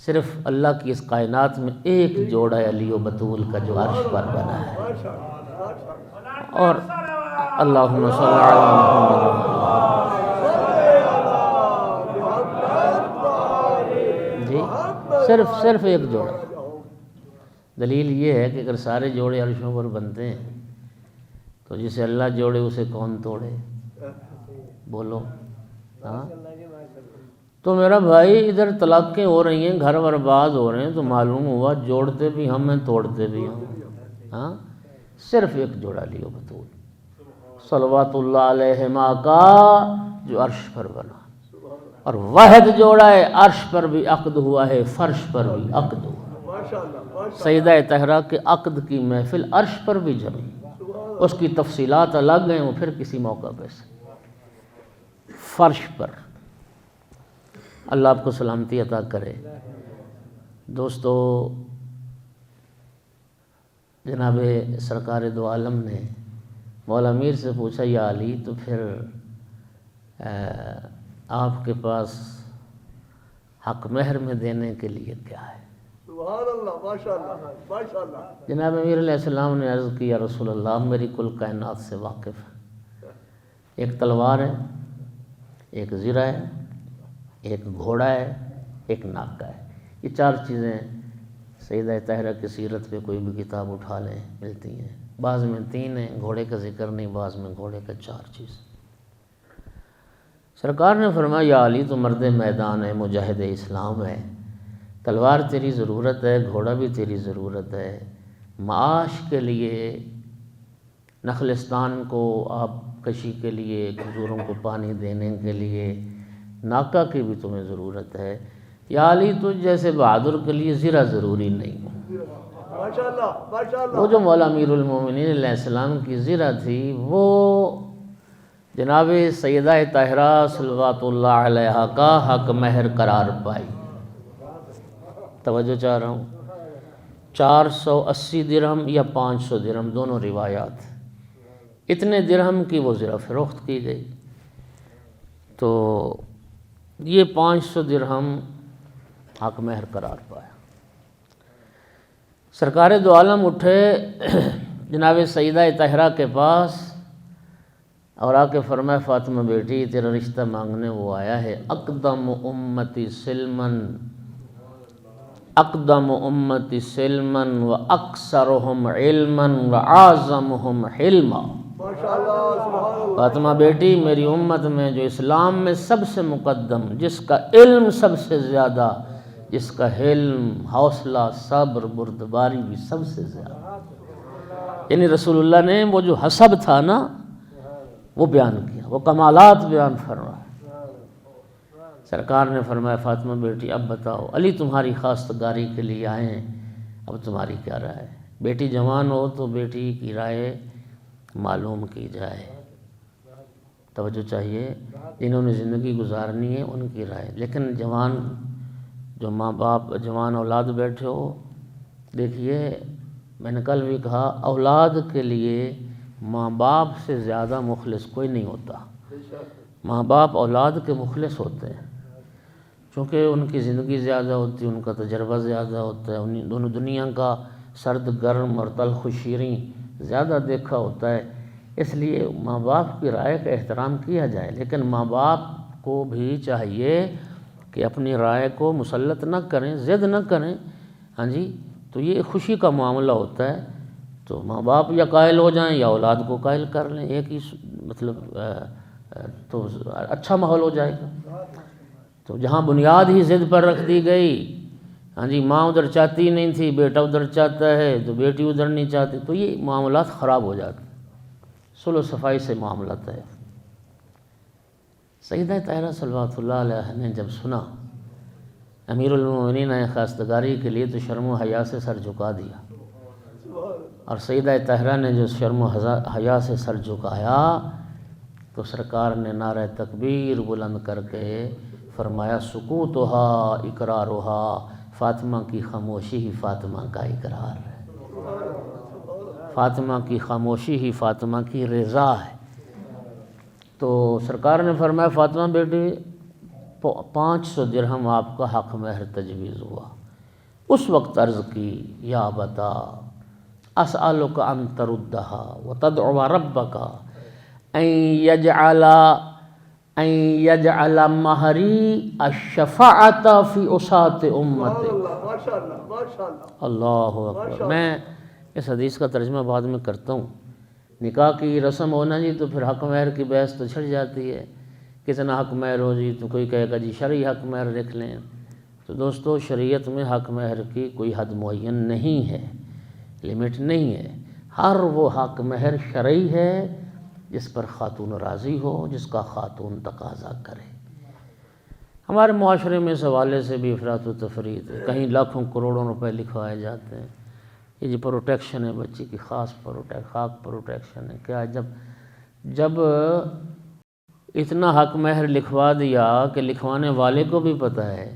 صرف اللہ کی اس کائنات میں ایک جوڑا ہے علی و بطول کا جو عرش پر بنا ہے، اور اللہم صلی علی محمد جی، صرف ایک جوڑا۔ دلیل یہ ہے کہ اگر سارے جوڑے عرشوں پر بنتے ہیں تو جسے اللہ جوڑے اسے کون توڑے؟ بولو ہاں؟ تو میرا بھائی ادھر طلاقیں ہو رہی ہیں، گھر برباد ہو رہے ہیں، تو معلوم ہوا جوڑتے بھی ہم ہیں توڑتے بھی ہم، ہاں؟ صرف ایک جوڑا علی و بطول صلوات اللہ علیہما کا جو عرش پر بنا، اور واحد جوڑا ہے، عرش پر بھی عقد ہوا ہے، فرش پر بھی عقد ہوا۔ سیدہ طاہرہ کے عقد کی محفل عرش پر بھی جمی، اس کی تفصیلات الگ ہیں، وہ پھر کسی موقع پہ سے۔ فرش پر اللہ آپ کو سلامتی عطا کرے۔ دوستو، جناب سرکار دو عالم نے مولا میر سے پوچھا، یا علی تو پھر آپ کے پاس حق مہر میں دینے کے لیے کیا ہے؟ سبحان اللہ، ماشاءاللہ ماشاءاللہ۔ جناب امیر علیہ السلام نے عرض کی، یا رسول اللہ میری کل کائنات سے واقف ہے، ایک تلوار ہے، ایک زرہ ہے، ایک گھوڑا ہے، ایک ناکہ ہے۔ یہ چار چیزیں سیدہ طاہرہ کی سیرت پہ کوئی بھی کتاب اٹھا لیں ملتی ہیں، بعض میں 3 ہیں، گھوڑے کا ذکر نہیں، بعض میں گھوڑے کا 4 چیز۔ سرکار نے فرمایا، یا علی تو مرد میدان ہے، مجاہد اسلام ہے، تلوار تیری ضرورت ہے، گھوڑا بھی تیری ضرورت ہے، معاش کے لیے نخلستان کو آب کشی کے لیے، کھجوروں کو پانی دینے کے لیے ناکہ کی بھی تمہیں ضرورت ہے، یا علی تجھ جیسے بہادر کے لیے زرہ ضروری نہیں۔ ماشاءاللہ ماشاءاللہ۔ وہ جو مولا امیر المومنین علیہ السلام کی زرہ تھی، وہ جناب سیدہ طاہرہ صلوات اللہ علیہا کا حق مہر قرار پائی۔ توجہ چاہ رہا ہوں، 480 درہم یا 500 درہم، دونوں روایات، اتنے درہم کی وہ زرہ فروخت کی گئی۔ تو یہ 500 درہم حق مہر قرار پایا۔ سرکار دو عالم اٹھے جناب سیدہ طاہرہ کے پاس اور آ کے فرمایا، فاطمہ بیٹی تیرا رشتہ مانگنے وہ آیا ہے، اقدم امتی سلمن، اقدم امتی سلمن و اکثرہم علما و اعظمہم حلما۔ فاطمہ بیٹی، میری امت میں جو اسلام میں سب سے مقدم، جس کا علم سب سے زیادہ، جس کا حلم، حوصلہ، صبر، بردباری بھی سب سے زیادہ، یعنی رسول اللہ نے وہ جو حسب تھا نا وہ بیان کیا، وہ کمالات بیان فرمایا۔ سرکار نے فرمایا، فاطمہ بیٹی اب بتاؤ، علی تمہاری خواستگاری کے لیے آئے ہیں، اب تمہاری کیا رائے ہے؟ بیٹی جوان ہو تو بیٹی کی رائے معلوم کی جائے، توجہ چاہیے، جنہوں نے زندگی گزارنی ہے ان کی رائے۔ لیکن جوان جو ماں باپ، جوان اولاد بیٹھے ہو، دیکھیے میں نے کل بھی کہا، اولاد کے لیے ماں باپ سے زیادہ مخلص کوئی نہیں ہوتا۔ ماں باپ اولاد کے مخلص ہوتے ہیں، چونکہ ان کی زندگی زیادہ ہوتی ہے، ان کا تجربہ زیادہ ہوتا ہے، ان دونوں دنیا کا سرد گرم اور تلخ و شیریں زیادہ دیکھا ہوتا ہے، اس لیے ماں باپ کی رائے کا احترام کیا جائے، لیکن ماں باپ کو بھی چاہیے کہ اپنی رائے کو مسلط نہ کریں، ضد نہ کریں، ہاں جی، تو یہ خوشی کا معاملہ ہوتا ہے۔ تو ماں باپ یا قائل ہو جائیں یا اولاد کو قائل کر لیں، ایک ہی مطلب تو اچھا ماحول ہو جائے گا۔ تو جہاں بنیاد ہی ضد پر رکھ دی گئی، ہاں جی، ماں ادھر چاہتی نہیں تھی، بیٹا ادھر چاہتا ہے تو بیٹی ادھر نہیں چاہتی، تو یہ معاملات خراب ہو جاتے، صلح و صفائی سے معاملات ہے۔ سیدہ طاہرہ صلوات اللہ علیہ نے جب سنا امیر المومنین آئے خواستگاری کے لیے تو شرم و حیا سے سر جھکا دیا، اور سیدہ طاہرہ نے جو شرم و حیا سے سر جھکایا تو سرکار نے نعرہ تکبیر بلند کر کے فرمایا سکوتھا اقرارھا، فاطمہ کی خاموشی ہی فاطمہ کا اقرار ہے، فاطمہ کی خاموشی ہی فاطمہ کی رضا ہے۔ تو سرکار نے فرمایا فاطمہ بیٹی 500 درہم آپ کا حق مہر تجویز ہوا۔ اس وقت عرض کی یا بتا اسألک ان تردھا وتدعو ربک ان یجعل مہری الشفاعۃ فی عصاة امتی۔ ماشاء اللہ ماشاء اللہ اللہ اکبر۔ میں اس حدیث کا ترجمہ بعد میں کرتا ہوں۔ نکاح کی رسم ہونا جی تو پھر حق مہر کی بحث تو چھڑ جاتی ہے، کتنا حق مہر ہو جی، تو کوئی کہے گا جی شرعی حق مہر لکھ لیں۔ تو دوستو شریعت میں حق مہر کی کوئی حد معین نہیں ہے، لمٹ نہیں ہے۔ ہر وہ حق مہر شرعی ہے جس پر خاتون راضی ہو، جس کا خاتون تقاضا کرے۔ ہمارے معاشرے میں اس حوالے سے بھی افراط و تفریط ہے، کہیں لاکھوں کروڑوں روپے لکھوائے جاتے ہیں۔ یہ جی پروٹیکشن ہے بچی کی، خاص پروٹیکشن ہے۔ کیا جب اتنا حق مہر لکھوا دیا کہ لکھوانے والے کو بھی پتہ ہے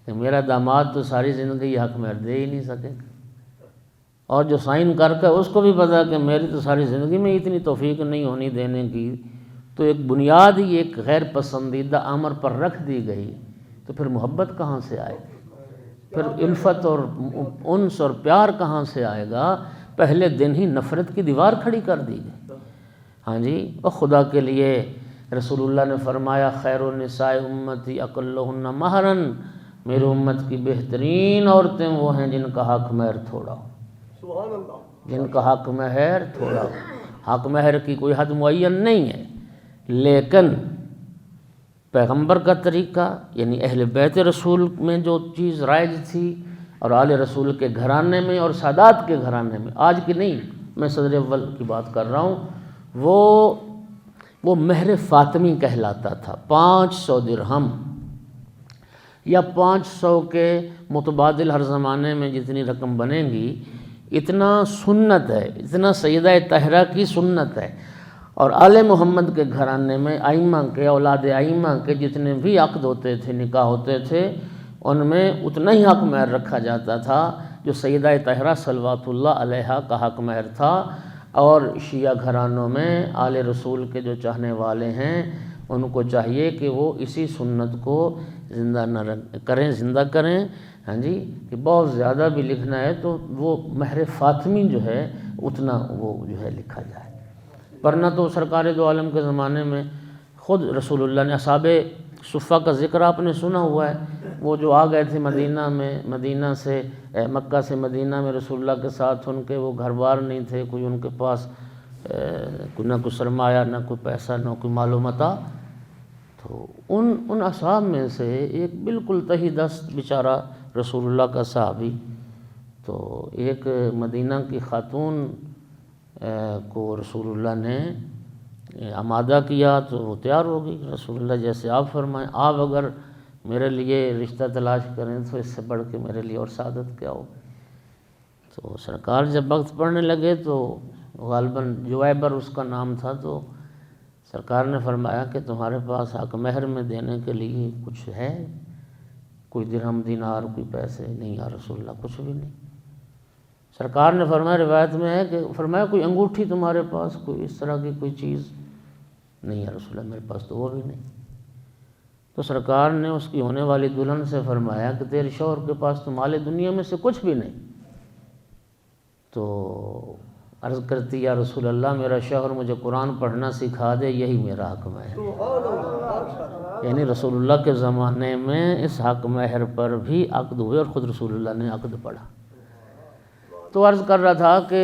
کہ میرا داماد تو ساری زندگی حق مہر دے ہی نہیں سکے، اور جو سائن کر کے اس کو بھی پتہ ہے کہ میری تو ساری زندگی میں اتنی توفیق نہیں ہونی دینے کی، تو ایک بنیاد ہی ایک غیر پسندیدہ امر پر رکھ دی گئی، تو پھر محبت کہاں سے آئے گی؟ پھر الفت اور انس اور پیار کہاں سے آئے گا؟ پہلے دن ہی نفرت کی دیوار کھڑی کر دی گئی۔ ہاں جی، اور خدا کے لیے رسول اللہ نے فرمایا خیر النساء امتی اقلہن مہرا، میری امت کی بہترین عورتیں وہ ہیں جن کا حق مہر تھوڑا ہو، سبحان اللہ، جن کا حق مہر تھوڑا ہو۔ حق مہر کی کوئی حد معین نہیں ہے، لیکن پیغمبر کا طریقہ یعنی اہل بیت رسول میں جو چیز رائج تھی، اور آل رسول کے گھرانے میں اور سادات کے گھرانے میں، آج کی نہیں، میں صدر اول کی بات کر رہا ہوں، وہ مہر فاطمی کہلاتا تھا۔ 500 درہم یا 500 کے متبادل ہر زمانے میں جتنی رقم بنے گی، اتنا سنت ہے، اتنا سیدہ طاہرہ کی سنت ہے۔ اور آل محمد کے گھرانے میں ائمہ کے، اولاد ائمہ کے جتنے بھی عقد ہوتے تھے، نکاح ہوتے تھے، ان میں اتنا ہی حق مہر رکھا جاتا تھا جو سیدہ طاہرہ صلوات اللہ علیہا کا حق مہر تھا۔ اور شیعہ گھرانوں میں آل رسول کے جو چاہنے والے ہیں، ان کو چاہیے کہ وہ اسی سنت کو زندہ کریں۔ ہاں جی، کہ بہت زیادہ بھی لکھنا ہے تو وہ مہر فاطمی جو ہے اتنا وہ جو ہے لکھا جائے، ورنہ تو سرکار دو عالم کے زمانے میں خود رسول اللہ نے اصحاب صفہ کا ذکر آپ نے سنا ہوا ہے، وہ جو آ گئے تھے مدینہ سے مکہ سے مدینہ میں رسول اللہ کے ساتھ، ان کے وہ گھر بار نہیں تھے، کوئی ان کے پاس نہ کوئی سرمایہ، نہ کوئی پیسہ، نہ کوئی مال و متاع، تو ان اصحاب میں سے ایک بالکل تہی دست بیچارہ رسول اللہ کا صحابی، تو ایک مدینہ کی خاتون کو رسول اللہ نے آمادہ کیا تو وہ تیار ہو گئی۔ رسول اللہ جیسے آپ فرمائیں، آپ اگر میرے لیے رشتہ تلاش کریں تو اس سے بڑھ کے میرے لیے اور سعادت کیا ہو۔ تو سرکار جب وقت پڑھنے لگے تو غالباً جویبر اس کا نام تھا، تو سرکار نے فرمایا کہ تمہارے پاس حق مہر میں دینے کے لیے کچھ ہے؟ کوئی درہم دینار، کوئی پیسے؟ نہیں یا رسول اللہ، کچھ بھی نہیں۔ سرکار نے فرمایا، روایت میں ہے کہ فرمایا کوئی انگوٹھی تمہارے پاس، کوئی اس طرح کی کوئی چیز؟ نہیں یا رسول اللہ، میرے پاس تو وہ بھی نہیں۔ تو سرکار نے اس کی ہونے والی دلہن سے فرمایا کہ تیرے شوہر کے پاس تو مال دنیا میں سے کچھ بھی نہیں۔ تو عرض کرتی یا رسول اللہ، میرا شوہر مجھے قرآن پڑھنا سکھا دے، یہی میرا حق مہر ہے۔ یعنی رسول اللہ کے زمانے میں اس حق مہر پر بھی عقد ہوئے اور خود رسول اللہ نے عقد پڑھا۔ تو عرض کر رہا تھا کہ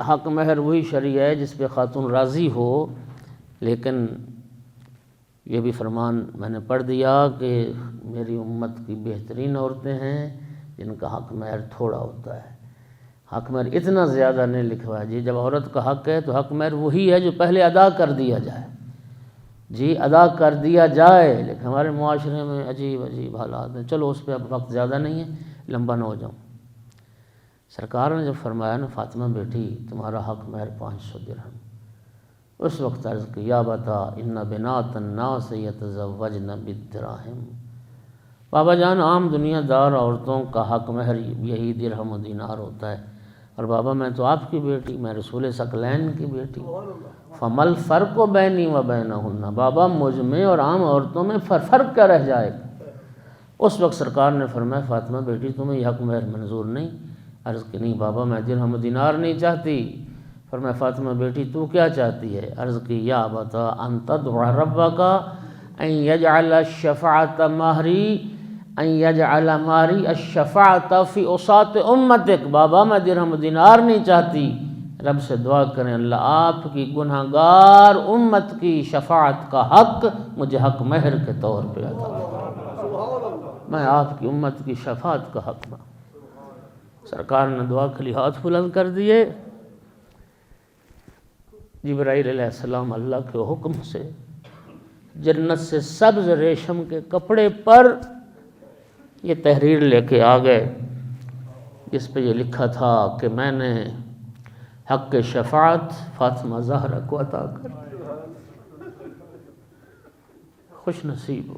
حق مہر وہی شرعی ہے جس پہ خاتون راضی ہو، لیکن یہ بھی فرمان میں نے پڑھ دیا کہ میری امت کی بہترین عورتیں ہیں جن کا حق مہر تھوڑا ہوتا ہے۔ حق مہر اتنا زیادہ نہیں لکھوایا جی، جب عورت کا حق ہے تو حق مہر وہی ہے جو پہلے ادا کر دیا جائے، جی ادا کر دیا جائے۔ لیکن ہمارے معاشرے میں عجیب حالات ہیں۔ چلو اس پہ اب وقت زیادہ نہیں ہے، لمبا نہ ہو جاؤں۔ سرکار نے جب فرمایا نا فاطمہ بیٹی تمہارا حق مہر 500 درہم، اس وقت عرض کی یا بتا ان بنات الناس یتزوجن بالدراہم، بابا جان عام دنیا دار عورتوں کا حق مہر یہی درہم و دینار ہوتا ہے، اور بابا میں تو آپ کی بیٹی، میں رسول ثقلین کی بیٹی، فمل فرق بینی و بینہن، بابا مجھ میں اور عام عورتوں میں فرق کیا رہ جائے گا؟ اس وقت سرکار نے فرمایا فاطمہ بیٹی تمہیں یہ حق مہر منظور نہیں؟ عرض کہ نہیں بابا میں درہم و دینار نہیں چاہتی۔ فرمایا فاطمہ بیٹی تو کیا چاہتی ہے؟ عرض کی یا بتا ان تدعو ربک ان یجعل الشفاعۃ مہری ان یجعل مہری الشفاعۃ فی عصاۃ امتک، بابا میں درہم و دینار نہیں چاہتی، رب سے دعا کریں اللہ آپ کی گناہگار امت کی شفاعت کا حق مجھے حق مہر کے طور پہ عطا فرمائے، میں آپ کی امت کی شفاعت کا حق مانگتا۔ سرکار نے دعا کے لیے ہاتھ بلند کر دیے، جبرائیل علیہ السلام اللہ کے حکم سے جنت سے سبز ریشم کے کپڑے پر یہ تحریر لے کے آ گئے، جس پہ یہ لکھا تھا کہ میں نے حق شفاعت فاطمہ زہرا کو عطا کر دی۔ خوش نصیب ہو،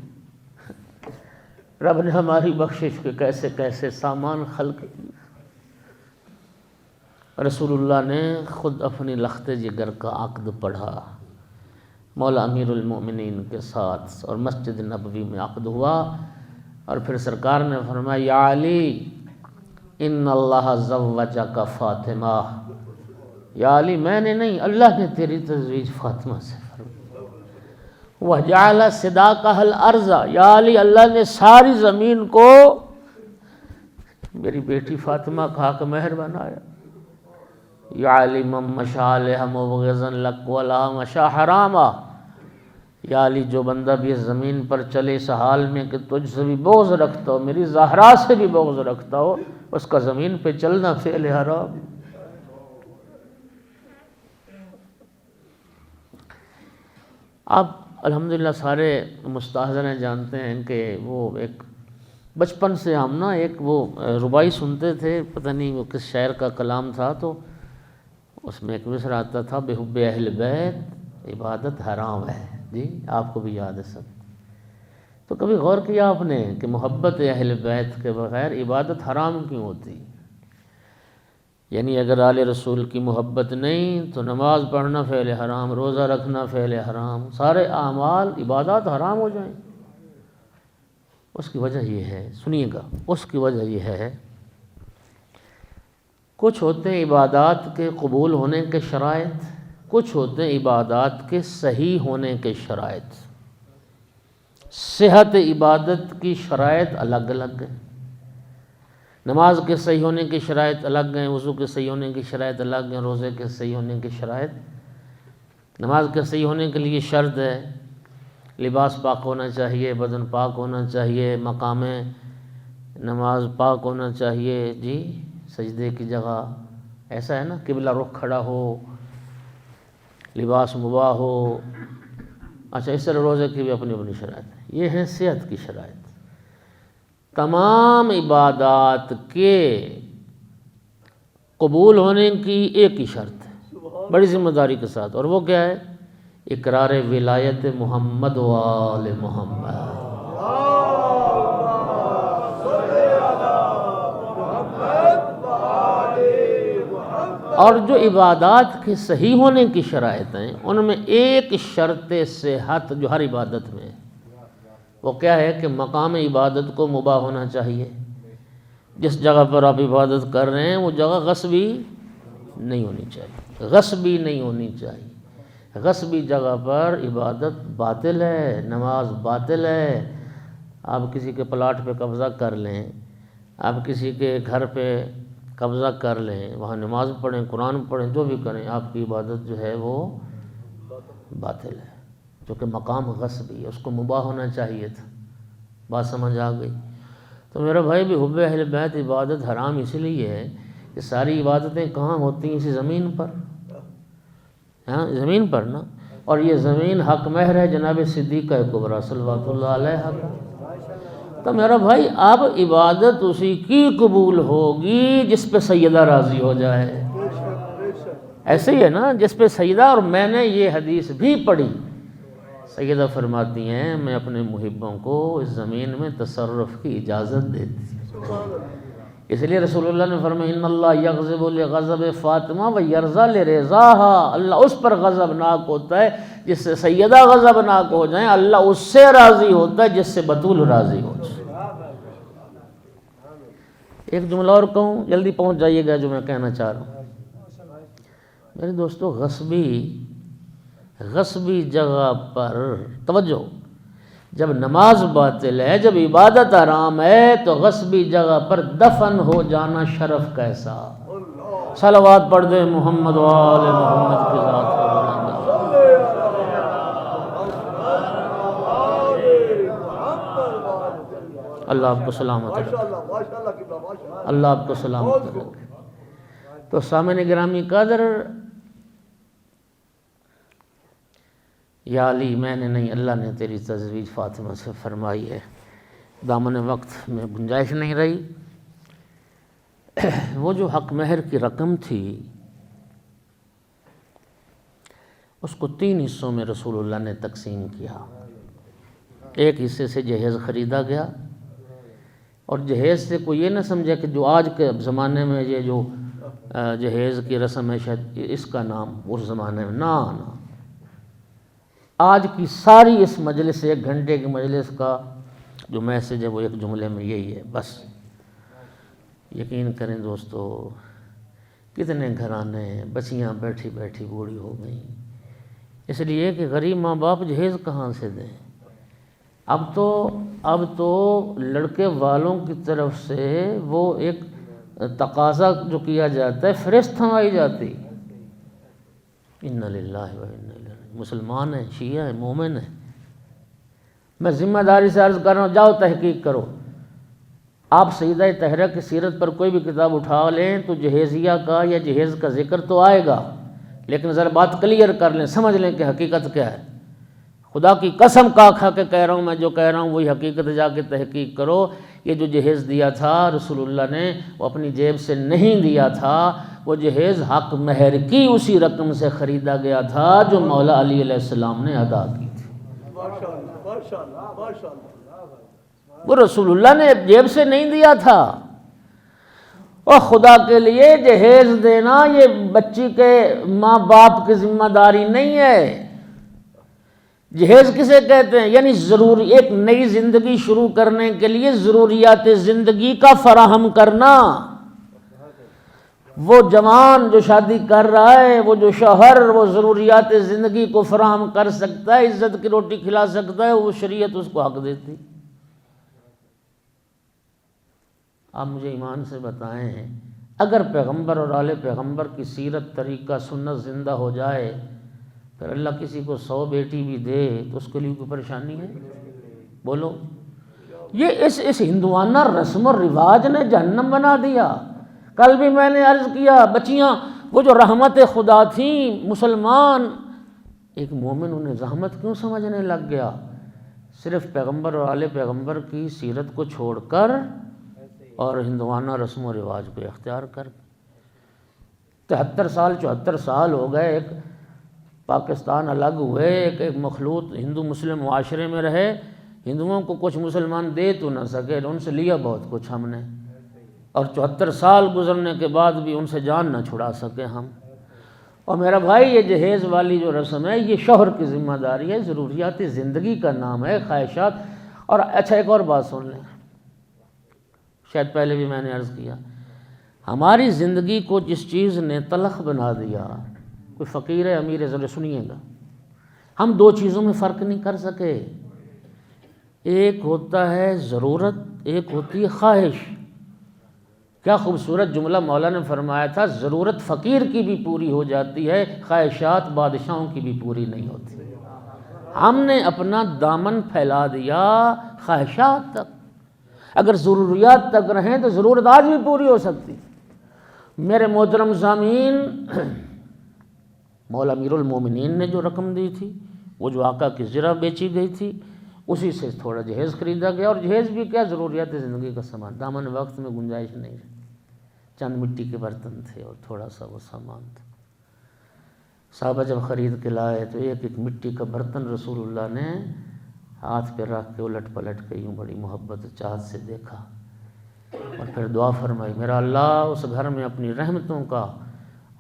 رب نے ہماری بخشش کے کیسے کیسے سامان خلق کیے۔ رسول اللہ نے خود اپنی لخت جگر کا عقد پڑھا، مولا امیر المؤمنین کے ساتھ، اور مسجد نبوی میں عقد ہوا، اور پھر سرکار نے فرمایا یا علی ان اللہ زوجک فاطمہ، یا علی میں نے نہیں اللہ نے تیری تزویج فاطمہ سے فرمائی، وجعل صداقہ الارض، یا علی اللہ نے ساری زمین کو میری بیٹی فاطمہ کا حق مہر بنایا، یا علی من مشا علیہ مبغضا لک ولا مشا حراما، یا علی جو بندہ بھی اس زمین پر چلے اس حال میں کہ تجھ سے بھی بغض رکھتا ہو، میری زہرا سے بھی بغض رکھتا ہو، اس کا زمین پہ چلنا فعل حرام۔ آپ الحمدللہ سارے مستحضرین جانتے ہیں کہ وہ ایک بچپن سے ہم نا ایک وہ ربائی سنتے تھے، پتہ نہیں وہ کس شاعر کا کلام تھا، تو اس میں ایک مصرع آتا تھا بحب اہل بیت عبادت حرام ہے، جی آپ کو بھی یاد ہے سب۔ تو کبھی غور کیا آپ نے کہ محبت اہل بیت کے بغیر عبادت حرام کیوں ہوتی؟ یعنی اگر آل رسول کی محبت نہیں تو نماز پڑھنا فعل حرام، روزہ رکھنا فعل حرام، سارے اعمال عبادات حرام ہو جائیں۔ اس کی وجہ یہ ہے، سنیے گا، اس کی وجہ یہ ہے کچھ ہوتے ہیں عبادات کے قبول ہونے کے شرائط، کچھ ہوتے ہیں عبادات کے صحیح ہونے کے شرائط۔ صحت عبادت کی شرائط الگ الگ ہیں، نماز کے صحیح ہونے کی شرائط الگ ہیں، وضو کے صحیح ہونے کی شرائط الگ ہیں، روزے کے صحیح ہونے کی شرائط۔ نماز کے صحیح ہونے کے لیے شرط ہے لباس پاک ہونا چاہیے، بدن پاک ہونا چاہیے، مقام نماز پاک ہونا چاہیے، جی سجدے کی جگہ ایسا ہے نا، قبلہ رخ کھڑا ہو، لباس مباح ہو، اچھا اس طرح روزے کی بھی اپنی اپنی شرائط ہے۔ یہ ہیں صحت کی شرائط۔ تمام عبادات کے قبول ہونے کی ایک ہی شرط ہے بڑی ذمہ داری کے ساتھ، اور وہ کیا ہے؟ اقرار ولایت محمد و آل محمد۔ اور جو عبادات کے صحیح ہونے کی شرائط ہیں ان میں ایک شرط صحت جو ہر عبادت میں ہے، وہ کیا ہے کہ مقام عبادت کو مباح ہونا چاہیے۔ جس جگہ پر آپ عبادت کر رہے ہیں وہ جگہ غصبی نہیں ہونی چاہیے، غصبی نہیں ہونی چاہیے۔ غصبی جگہ پر عبادت باطل ہے، نماز باطل ہے۔ آپ کسی کے پلاٹ پہ قبضہ کر لیں، آپ کسی کے گھر پہ قبضہ کر لیں، وہاں نماز پڑھیں، قرآن پڑھیں، جو بھی کریں، آپ کی عبادت جو ہے وہ باطل ہے، کیونکہ مقام غصبی ہے، اس کو مباح ہونا چاہیے تھا۔ بات سمجھ آ گئی؟ تو میرا بھائی بھی حب اہل بیت عبادت حرام اس لیے ہے کہ ساری عبادتیں کہاں ہوتی ہیں؟ اسی زمین پر، ہاں زمین پر نا، اور یہ زمین حق مہر ہے جناب صدیقہ کبریٰ صلوات اللہ علیہ کا۔ تو میرا بھائی اب عبادت اسی کی قبول ہوگی جس پہ سیدہ راضی ہو جائے. ایسے ہی ہے نا، جس پہ سیدہ. اور میں نے یہ حدیث بھی پڑھی، سیدہ فرماتی ہیں میں اپنے محبوں کو اس زمین میں تصرف کی اجازت دیتی ہوں. اس لیے رسول اللہ نے فرمایا ان اللہ یغضب لغضب فاطمہ و یرضی لرضاها. اللہ اس پر غضبناک ہوتا ہے جس سے سیدہ غضبناک ہو جائیں، اللہ اس سے راضی ہوتا ہے جس سے بطول راضی ہو جائے. ایک جملہ اور کہوں، جلدی پہنچ جائیے گا جو میں کہنا چاہ رہا ہوں. میرے دوستو، غصبی جگہ پر توجہ، جب نماز باطل ہے، جب عبادت حرام ہے، تو غصبی جگہ پر دفن ہو جانا شرف کیسا. صلوات پڑھ دیں محمد و آل محمد کی ذات پر. اللہ آپ کو سلامت رکھے، اللہ آپ کو سلامت رکھے. تو سامعین گرامی قدر، یا علی میں نے نہیں، اللہ نے تیری تزویج فاطمہ سے فرمائی ہے. دامن وقت میں گنجائش نہیں رہی. وہ جو حق مہر کی رقم تھی اس کو 3 حصوں میں رسول اللہ نے تقسیم کیا. ایک حصے سے جہیز خریدا گیا، اور جہیز سے کوئی یہ نہ سمجھے کہ جو آج کے زمانے میں یہ جو جہیز کی رسم ہے شاید اس کا نام اس زمانے میں نہ. آج کی ساری اس مجلس 1 گھنٹے کی مجلس کا جو میسج ہے وہ ایک جملے میں یہی ہے بس. یقین کریں دوستو، کتنے گھرانے بچیاں بیٹھی بیٹھی بوڑھی ہو گئیں اس لیے کہ غریب ماں باپ جہیز کہاں سے دیں. اب تو لڑکے والوں کی طرف سے وہ ایک تقاضا جو کیا جاتا ہے فہرست تھمائی جاتی. انا للہ و انا الیہ، مسلمان ہیں، شیعہ ہیں، مومن ہیں. میں ذمہ داری سے عرض کر رہا ہوں، جاؤ تحقیق کرو. آپ سیدہ طاہرہ کی سیرت پر کوئی بھی کتاب اٹھا لیں تو جہیزیہ کا یا جہیز کا ذکر تو آئے گا، لیکن ذرا بات کلیئر کر لیں، سمجھ لیں کہ حقیقت کیا ہے. خدا کی قسم کھا کے کہہ رہا ہوں، میں جو کہہ رہا ہوں وہی حقیقت. جا کے تحقیق کرو. یہ جو جہیز دیا تھا رسول اللہ نے، وہ اپنی جیب سے نہیں دیا تھا. وہ جہیز حق مہر کی اسی رقم سے خریدا گیا تھا جو مولا علی علیہ السلام نے ادا کی تھی. وہ رسول اللہ نے جیب سے نہیں دیا تھا. اور خدا کے لیے جہیز دینا یہ بچی کے ماں باپ کی ذمہ داری نہیں ہے. جہیز کسے کہتے ہیں؟ یعنی ضروری ایک نئی زندگی شروع کرنے کے لیے ضروریات زندگی کا فراہم کرنا. وہ جوان جو شادی کر رہا ہے، وہ جو شوہر وہ ضروریات زندگی کو فراہم کر سکتا ہے، عزت کی روٹی کھلا سکتا ہے، وہ شریعت اس کو حق دیتی. آپ مجھے ایمان سے بتائیں، اگر پیغمبر اور آل پیغمبر کی سیرت طریقہ سنت زندہ ہو جائے، پھر اللہ کسی کو 100 بیٹی بھی دے تو اس کے لیے کوئی پریشانی ہے؟ بولو. یہ اس ہندوانہ رسم و رواج نے جہنم بنا دیا. کل بھی میں نے عرض کیا، بچیاں وہ جو رحمت خدا تھیں، مسلمان ایک مومن انہیں رحمت کیوں سمجھنے لگ گیا؟ صرف پیغمبر اور آل پیغمبر کی سیرت کو چھوڑ کر اور ہندوانہ رسم و رواج کو اختیار کر. 73 سال 74 سال ہو گئے، ایک پاکستان الگ ہوئے، ایک مخلوط ہندو مسلم معاشرے میں رہے. ہندوؤں کو کچھ مسلمان دے تو نہ سکے، ان سے لیا بہت کچھ ہم نے، اور 74 سال گزرنے کے بعد بھی ان سے جان نہ چھڑا سکے ہم. اور میرا بھائی، یہ جہیز والی جو رسم ہے یہ شوہر کی ذمہ داری ہے، ضروریات زندگی کا نام ہے، خواہشات. اور اچھا ایک اور بات سن لیں، شاید پہلے بھی میں نے عرض کیا، ہماری زندگی کو جس چیز نے تلخ بنا دیا، کوئی فقیر ہے امیر ہے، ذرا سنیے گا، ہم 2 چیزوں میں فرق نہیں کر سکے. ایک ہوتا ہے ضرورت، ایک ہوتی ہے خواہش. کیا خوبصورت جملہ مولا نے فرمایا تھا، ضرورت فقیر کی بھی پوری ہو جاتی ہے، خواہشات بادشاہوں کی بھی پوری نہیں ہوتی. ہم نے اپنا دامن پھیلا دیا خواہشات تک. اگر ضروریات تک رہیں تو ضرورت آج بھی پوری ہو سکتی. میرے محترم سامعین، مولا امیر المومنین نے جو رقم دی تھی، وہ جو آقا کی زرہ بیچی گئی تھی، اسی سے تھوڑا جہیز خریدا گیا، اور جہیز بھی کیا، ضروریات زندگی کا سامان، دامن وقت میں گنجائش نہیں ہے، چند مٹی کے برتن تھے اور تھوڑا سا وہ سامان تھا۔ صحابہ جب خرید کے لائے تو ایک ایک مٹی کا برتن رسول اللہ نے ہاتھ پہ رکھ کے الٹ پلٹ کے یوں بڑی محبت و چاہت سے دیکھا، اور پھر دعا فرمائی، میرا اللہ اس گھر میں اپنی رحمتوں کا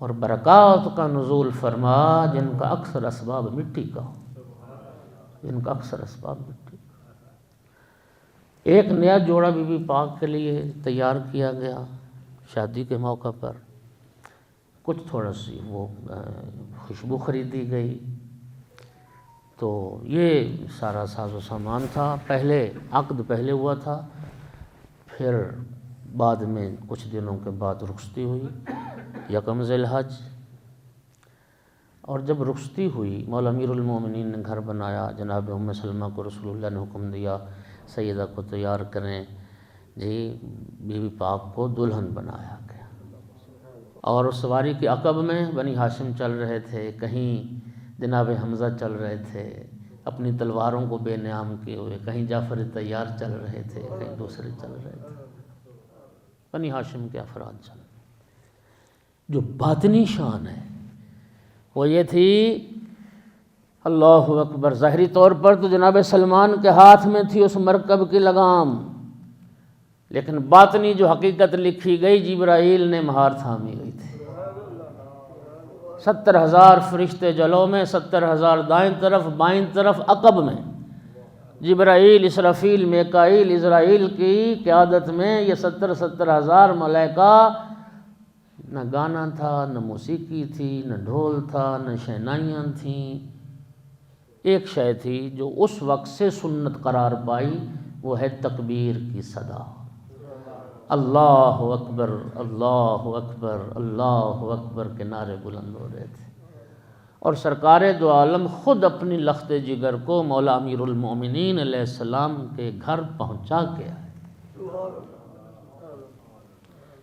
اور برکات کا نزول فرما جن کا اکثر اسباب مٹی کا ہو، جن کا اکثر اسباب مٹی کا۔ ایک نیا جوڑا بی بی پاک کے لیے تیار کیا گیا شادی کے موقع پر، کچھ تھوڑا سی وہ خوشبو خریدی گئی، تو یہ سارا ساز و سامان تھا۔ پہلے عقد پہلے ہوا تھا، پھر بعد میں کچھ دنوں کے بعد رخصتی ہوئی، یکم ذی الحج، اور جب رخصتی ہوئی مولا امیر المومنین نے گھر بنایا، جناب ام سلمہ کو رسول اللہ نے حکم دیا سیدہ کو تیار کریں، جی بی بی پاک کو دلہن بنایا گیا، اور اس سواری کے عقب میں بنی ہاشم چل رہے تھے، کہیں جناب حمزہ چل رہے تھے اپنی تلواروں کو بے نیام کیے ہوئے، کہیں جعفر طیار چل رہے تھے، کہیں دوسرے چل رہے تھے، بنی ہاشم کے افراد چل رہے۔ جو باطنی شان ہے وہ یہ تھی، اللہ اکبر، ظاہری طور پر تو جناب سلمان کے ہاتھ میں تھی اس مرکب کی لگام، لیکن باطنی جو حقیقت لکھی گئی جبرائیل نے مہار تھامی گئی تھی۔ 70,000 فرشتے جلوں میں، 70,000 دائیں طرف بائیں طرف عقب میں، جبرائیل، اسرافیل، میکائیل، اسرائیل کی قیادت میں یہ 70,000 ملائکہ، نہ گانا تھا، نہ موسیقی تھی، نہ ڈھول تھا، نہ شہنائیاں تھیں، ایک شے تھی جو اس وقت سے سنت قرار پائی، وہ ہے تکبیر کی صدا، اللہ اکبر اللہ اکبر اللہ اکبر کے نعرے بلند ہو رہے تھے، اور سرکار دو عالم خود اپنی لخت جگر کو مولا امیر المومنین علیہ السلام کے گھر پہنچا کے آئے۔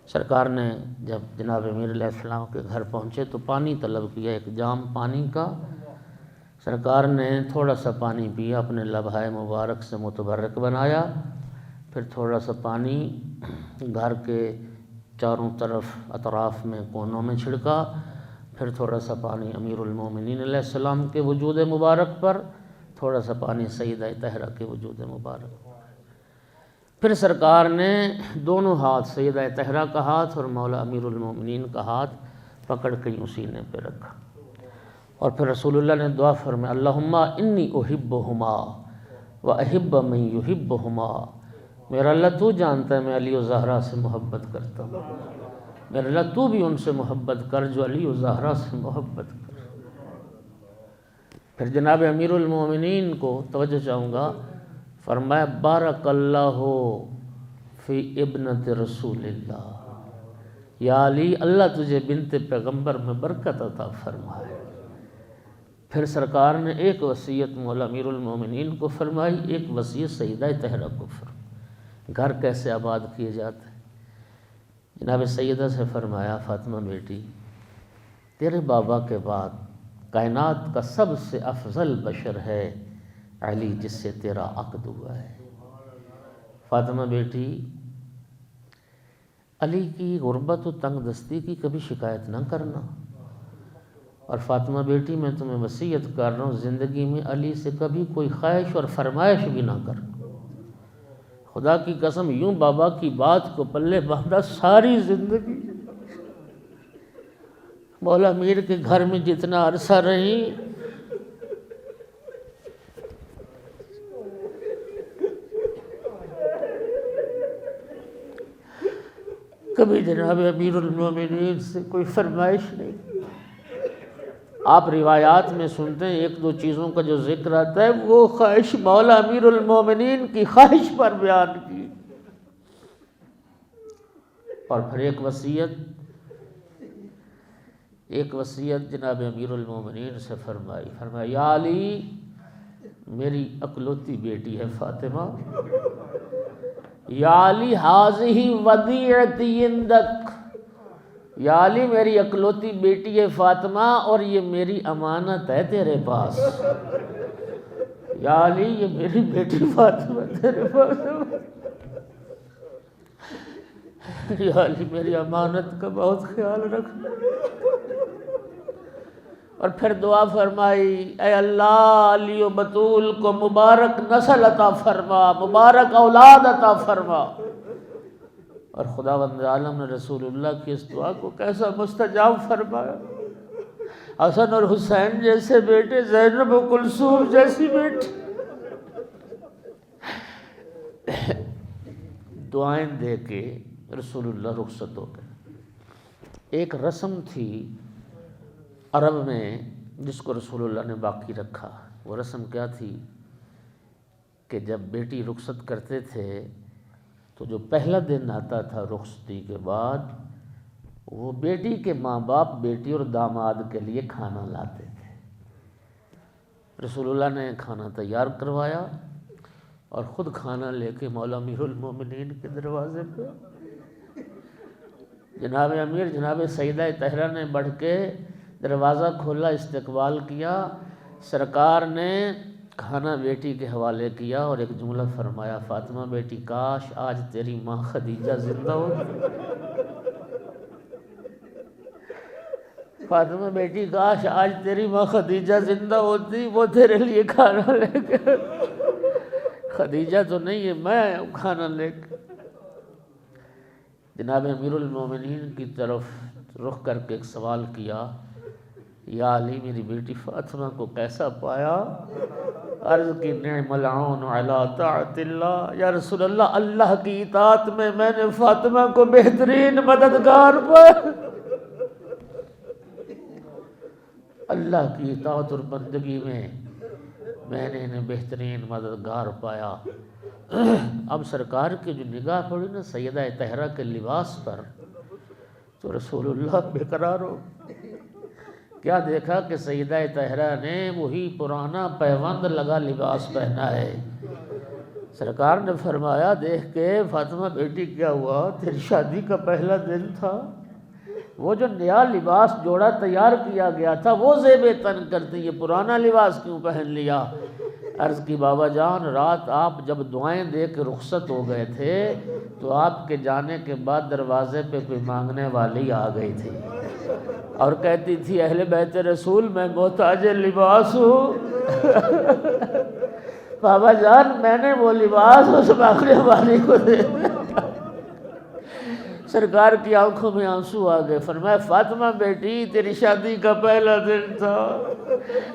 سرکار نے جب جناب امیر علیہ السلام کے گھر پہنچے تو پانی طلب کیا، ایک جام پانی کا، سرکار نے تھوڑا سا پانی پیا، اپنے لبہائے مبارک سے متبرک بنایا، پھر تھوڑا سا پانی گھر کے چاروں طرف اطراف میں کونوں میں چھڑکا، پھر تھوڑا سا پانی امیر المومنین علیہ السلام کے وجود مبارک پر، تھوڑا سا پانی سیدہ طاہرہ کے وجود مبارک پر، پھر سرکار نے دونوں ہاتھ، سیدہ طاہرہ کا ہاتھ اور مولا امیر المومنین کا ہاتھ پکڑ کے یوں سینے پہ رکھا، اور پھر رسول اللہ نے دعا فرمائی، اللہم انی احبہما و احب من یحبہما، میرا اللہ تو جانتا ہے میں علی و زہرا سے محبت کرتا ہوں، میرا اللہ تو بھی ان سے محبت کر جو علی و زہرا سے محبت کر۔ پھر جناب امیر المومنین کو توجہ چاہوں گا، فرمایا بارک اللہ فی ابنت رسول اللہ، یا علی اللہ تجھے بنت پیغمبر میں برکت عطا فرمائے۔ پھر سرکار نے ایک وصیت مولا امیر المومنین کو فرمائی، ایک وصیت سیدہ طاہرہ کو فرمائی، گھر کیسے آباد کیے جاتے ہیں۔ جناب سیدہ سے فرمایا، فاطمہ بیٹی، تیرے بابا کے بعد کائنات کا سب سے افضل بشر ہے علی، جس سے تیرا عقد ہوا ہے۔ فاطمہ بیٹی، علی کی غربت و تنگ دستی کی کبھی شکایت نہ کرنا، اور فاطمہ بیٹی میں تمہیں وصیت کر رہا ہوں زندگی میں علی سے کبھی کوئی خواہش اور فرمائش بھی نہ کرنا۔ خدا کی قسم یوں بابا کی بات کو پلے باندھا، ساری زندگی مولا میر کے گھر میں جتنا عرصہ رہی، کبھی جناب امیر المومنین سے کوئی فرمائش نہیں۔ آپ روایات میں سنتے ہیں ایک دو چیزوں کا جو ذکر آتا ہے، وہ خواہش مولا امیر المومنین کی خواہش پر بیان کی، اور پھر ایک وصیت جناب امیر المومنین سے فرمایا یا علی، میری اکلوتی بیٹی ہے فاطمہ، یا علی ھذہ ودیعتی عندک، یا علی میری اکلوتی بیٹی ہے فاطمہ، اور یہ میری امانت ہے تیرے پاس، یا علی یہ میری بیٹی فاطمہ تیرے پاس ہے، یا علی میری امانت کا بہت خیال رکھنا۔ اور پھر دعا فرمائی، اے اللہ علی و بطول کو مبارک نسل عطا فرما، مبارک اولاد عطا فرما۔ اور خداوند عالم نے رسول اللہ کی اس دعا کو کیسا مستجاب فرمایا۔ حسن اور حسین جیسے بیٹے، زینب و کلثوم جیسی بیٹی، دعائیں دے کے رسول اللہ رخصت ہو گئے۔ ایک رسم تھی عرب میں جس کو رسول اللہ نے باقی رکھا۔ وہ رسم کیا تھی کہ جب بیٹی رخصت کرتے تھے تو جو پہلا دن آتا تھا رخصتی کے بعد، وہ بیٹی کے ماں باپ بیٹی اور داماد کے لیے کھانا لاتے تھے۔ رسول اللہ نے کھانا تیار کروایا اور خود کھانا لے کے مولا امیر المومنین کے دروازے پہ جناب امیر جناب سیدہ طاہرہ نے بڑھ کے دروازہ کھولا، استقبال کیا۔ سرکار نے کھانا بیٹی کے حوالے کیا اور ایک جملہ فرمایا، فاطمہ بیٹی کاش آج تیری ماں خدیجہ زندہ ہوتی، فاطمہ بیٹی کاش آج تیری ماں خدیجہ زندہ ہوتی، وہ تیرے لیے کھانا لے کے، خدیجہ تو نہیں ہے، میں کھانا لے کے۔ جناب امیر المومنین کی طرف رخ کر کے ایک سوال کیا، یا علی میری بیٹی فاطمہ کو کیسا پایا؟ عرض کی نعم العون علی طاعت اللہ، یا رسول اللہ اللہ کی اطاعت میں نے فاطمہ کو بہترین مددگار پایا، اللہ کی اطاعت اور بندگی میں نے انہیں بہترین مددگار پایا۔ اب سرکار کی جو نگاہ پڑی نا سیدہ طاہرہ کے لباس پر تو رسول اللہ بے قرار ہو۔ کیا دیکھا کہ سیدہ طاہرہ نے وہی پرانا پیوند لگا لباس پہنا ہے۔ سرکار نے فرمایا، دیکھ کے فاطمہ بیٹی کیا ہوا، تیری شادی کا پہلا دن تھا، وہ جو نیا لباس جوڑا تیار کیا گیا تھا وہ زیب تن کرتی، یہ پرانا لباس کیوں پہن لیا؟ عرض کی بابا جان رات آپ جب دعائیں دے کے رخصت ہو گئے تھے تو آپ کے جانے کے بعد دروازے پہ کوئی مانگنے والی آ گئی تھی اور کہتی تھی، اہل بیت رسول میں محتاج لباس ہوں۔ بابا جان میں نے وہ لباس اس مانگنے والی کو دے دیا۔ سرکار کی آنکھوں میں آنسو آ گئے، فرمایا فاطمہ بیٹی تیری شادی کا پہلا دن تھا،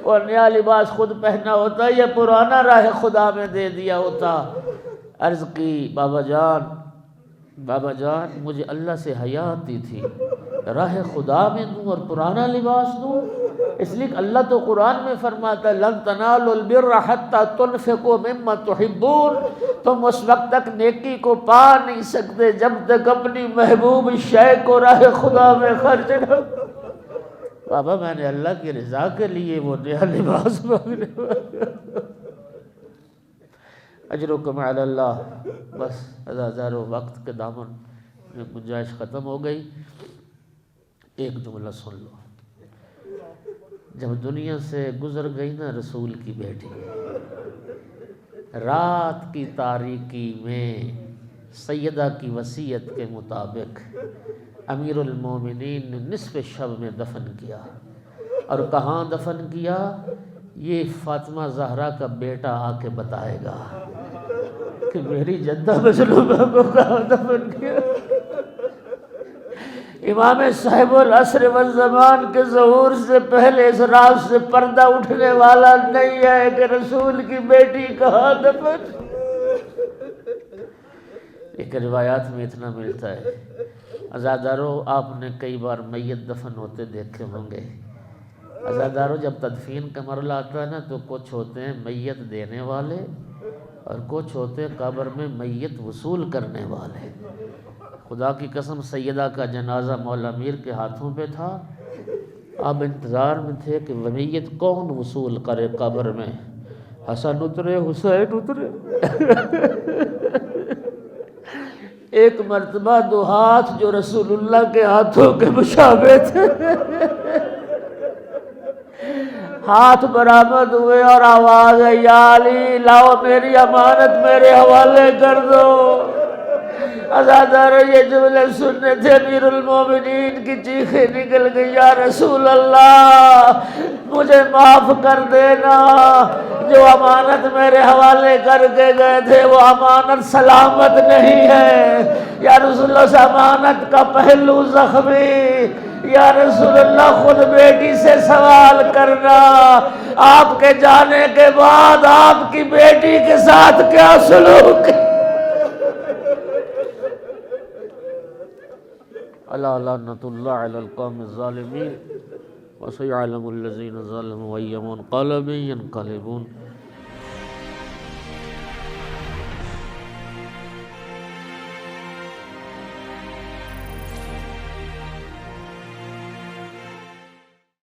اور نیا لباس خود پہنا ہوتا یا پرانا راہ خدا میں دے دیا ہوتا۔ عرض کی بابا جان مجھے اللہ سے حیا آتی تھی، راہ خدا میں دوں اور پرانا لباس دوں؟ اس لیے کہ اللہ تو قرآن میں فرماتا ہے لن تنالوا البر حتی تنفقوا مما تحبون، تم اس وقت تک نیکی کو پا نہیں سکتے جب تک اپنی محبوب شے کو راہ خدا میں خرچ نہ کرو۔ بابا میں نے اللہ کی رضا کے لیے وہ نیا لباس مانگنے اجرکم علی اللہ۔ بس ہزاروں وقت کے دامن میں گنجائش ختم ہو گئی۔ ایک جملہ سن لو، جب دنیا سے گزر گئی نا رسول کی بیٹی، رات کی تاریکی میں سیدہ کی وصیت کے مطابق امیر المومنین نے نصف شب میں دفن کیا۔ اور کہاں دفن کیا؟ یہ فاطمہ زہرا کا بیٹا آ کے بتائے گا کہ میری جدہ مظلومہ کو کہاں دفن کیا۔ امام صاحب العصر والزمان کے ظہور سے پہلے اس راز سے پردہ اٹھنے والا نہیں ہے کہ رسول کی بیٹی کہاں دفن۔ ایک روایات میں اتنا ملتا ہے، عزاداروں آپ نے کئی بار میت دفن ہوتے دیکھے ہوں گے۔ عزاداروں جب تدفین کا مرحلہ آتا ہے نا تو کچھ ہوتے ہیں میت دینے والے اور کچھ ہوتے ہیں قبر میں میت وصول کرنے والے۔ خدا کی قسم سیدہ کا جنازہ مولا امیر کے ہاتھوں پہ تھا، آپ انتظار میں تھے کہ میت کون وصول کرے قبر میں، حسن اترے حسین اترے۔ ایک مرتبہ دو ہاتھ جو رسول اللہ کے ہاتھوں کے مشابہ تھے ہاتھ برآمد ہوئے اور آواز ہے یا علی لاؤ میری امانت میرے حوالے کر دو۔ عزادارو یہ جملے سننے تھے امیر المومنین کی چیخیں نکل گئی یا رسول اللہ مجھے معاف کر دینا، جو امانت میرے حوالے کر کے گئے تھے وہ امانت سلامت نہیں ہے یا رسول اللہ، اس امانت کا پہلو زخمی، یا رسول اللہ خود بیٹی سے سوال کرنا آپ کے جانے کے بعد آپ کی بیٹی کے ساتھ کیا سلوک ہے۔ الا لعنت اللہ علی القوم الظالمین وسيعلم الذين ظلموا أي منقلب ينقلبون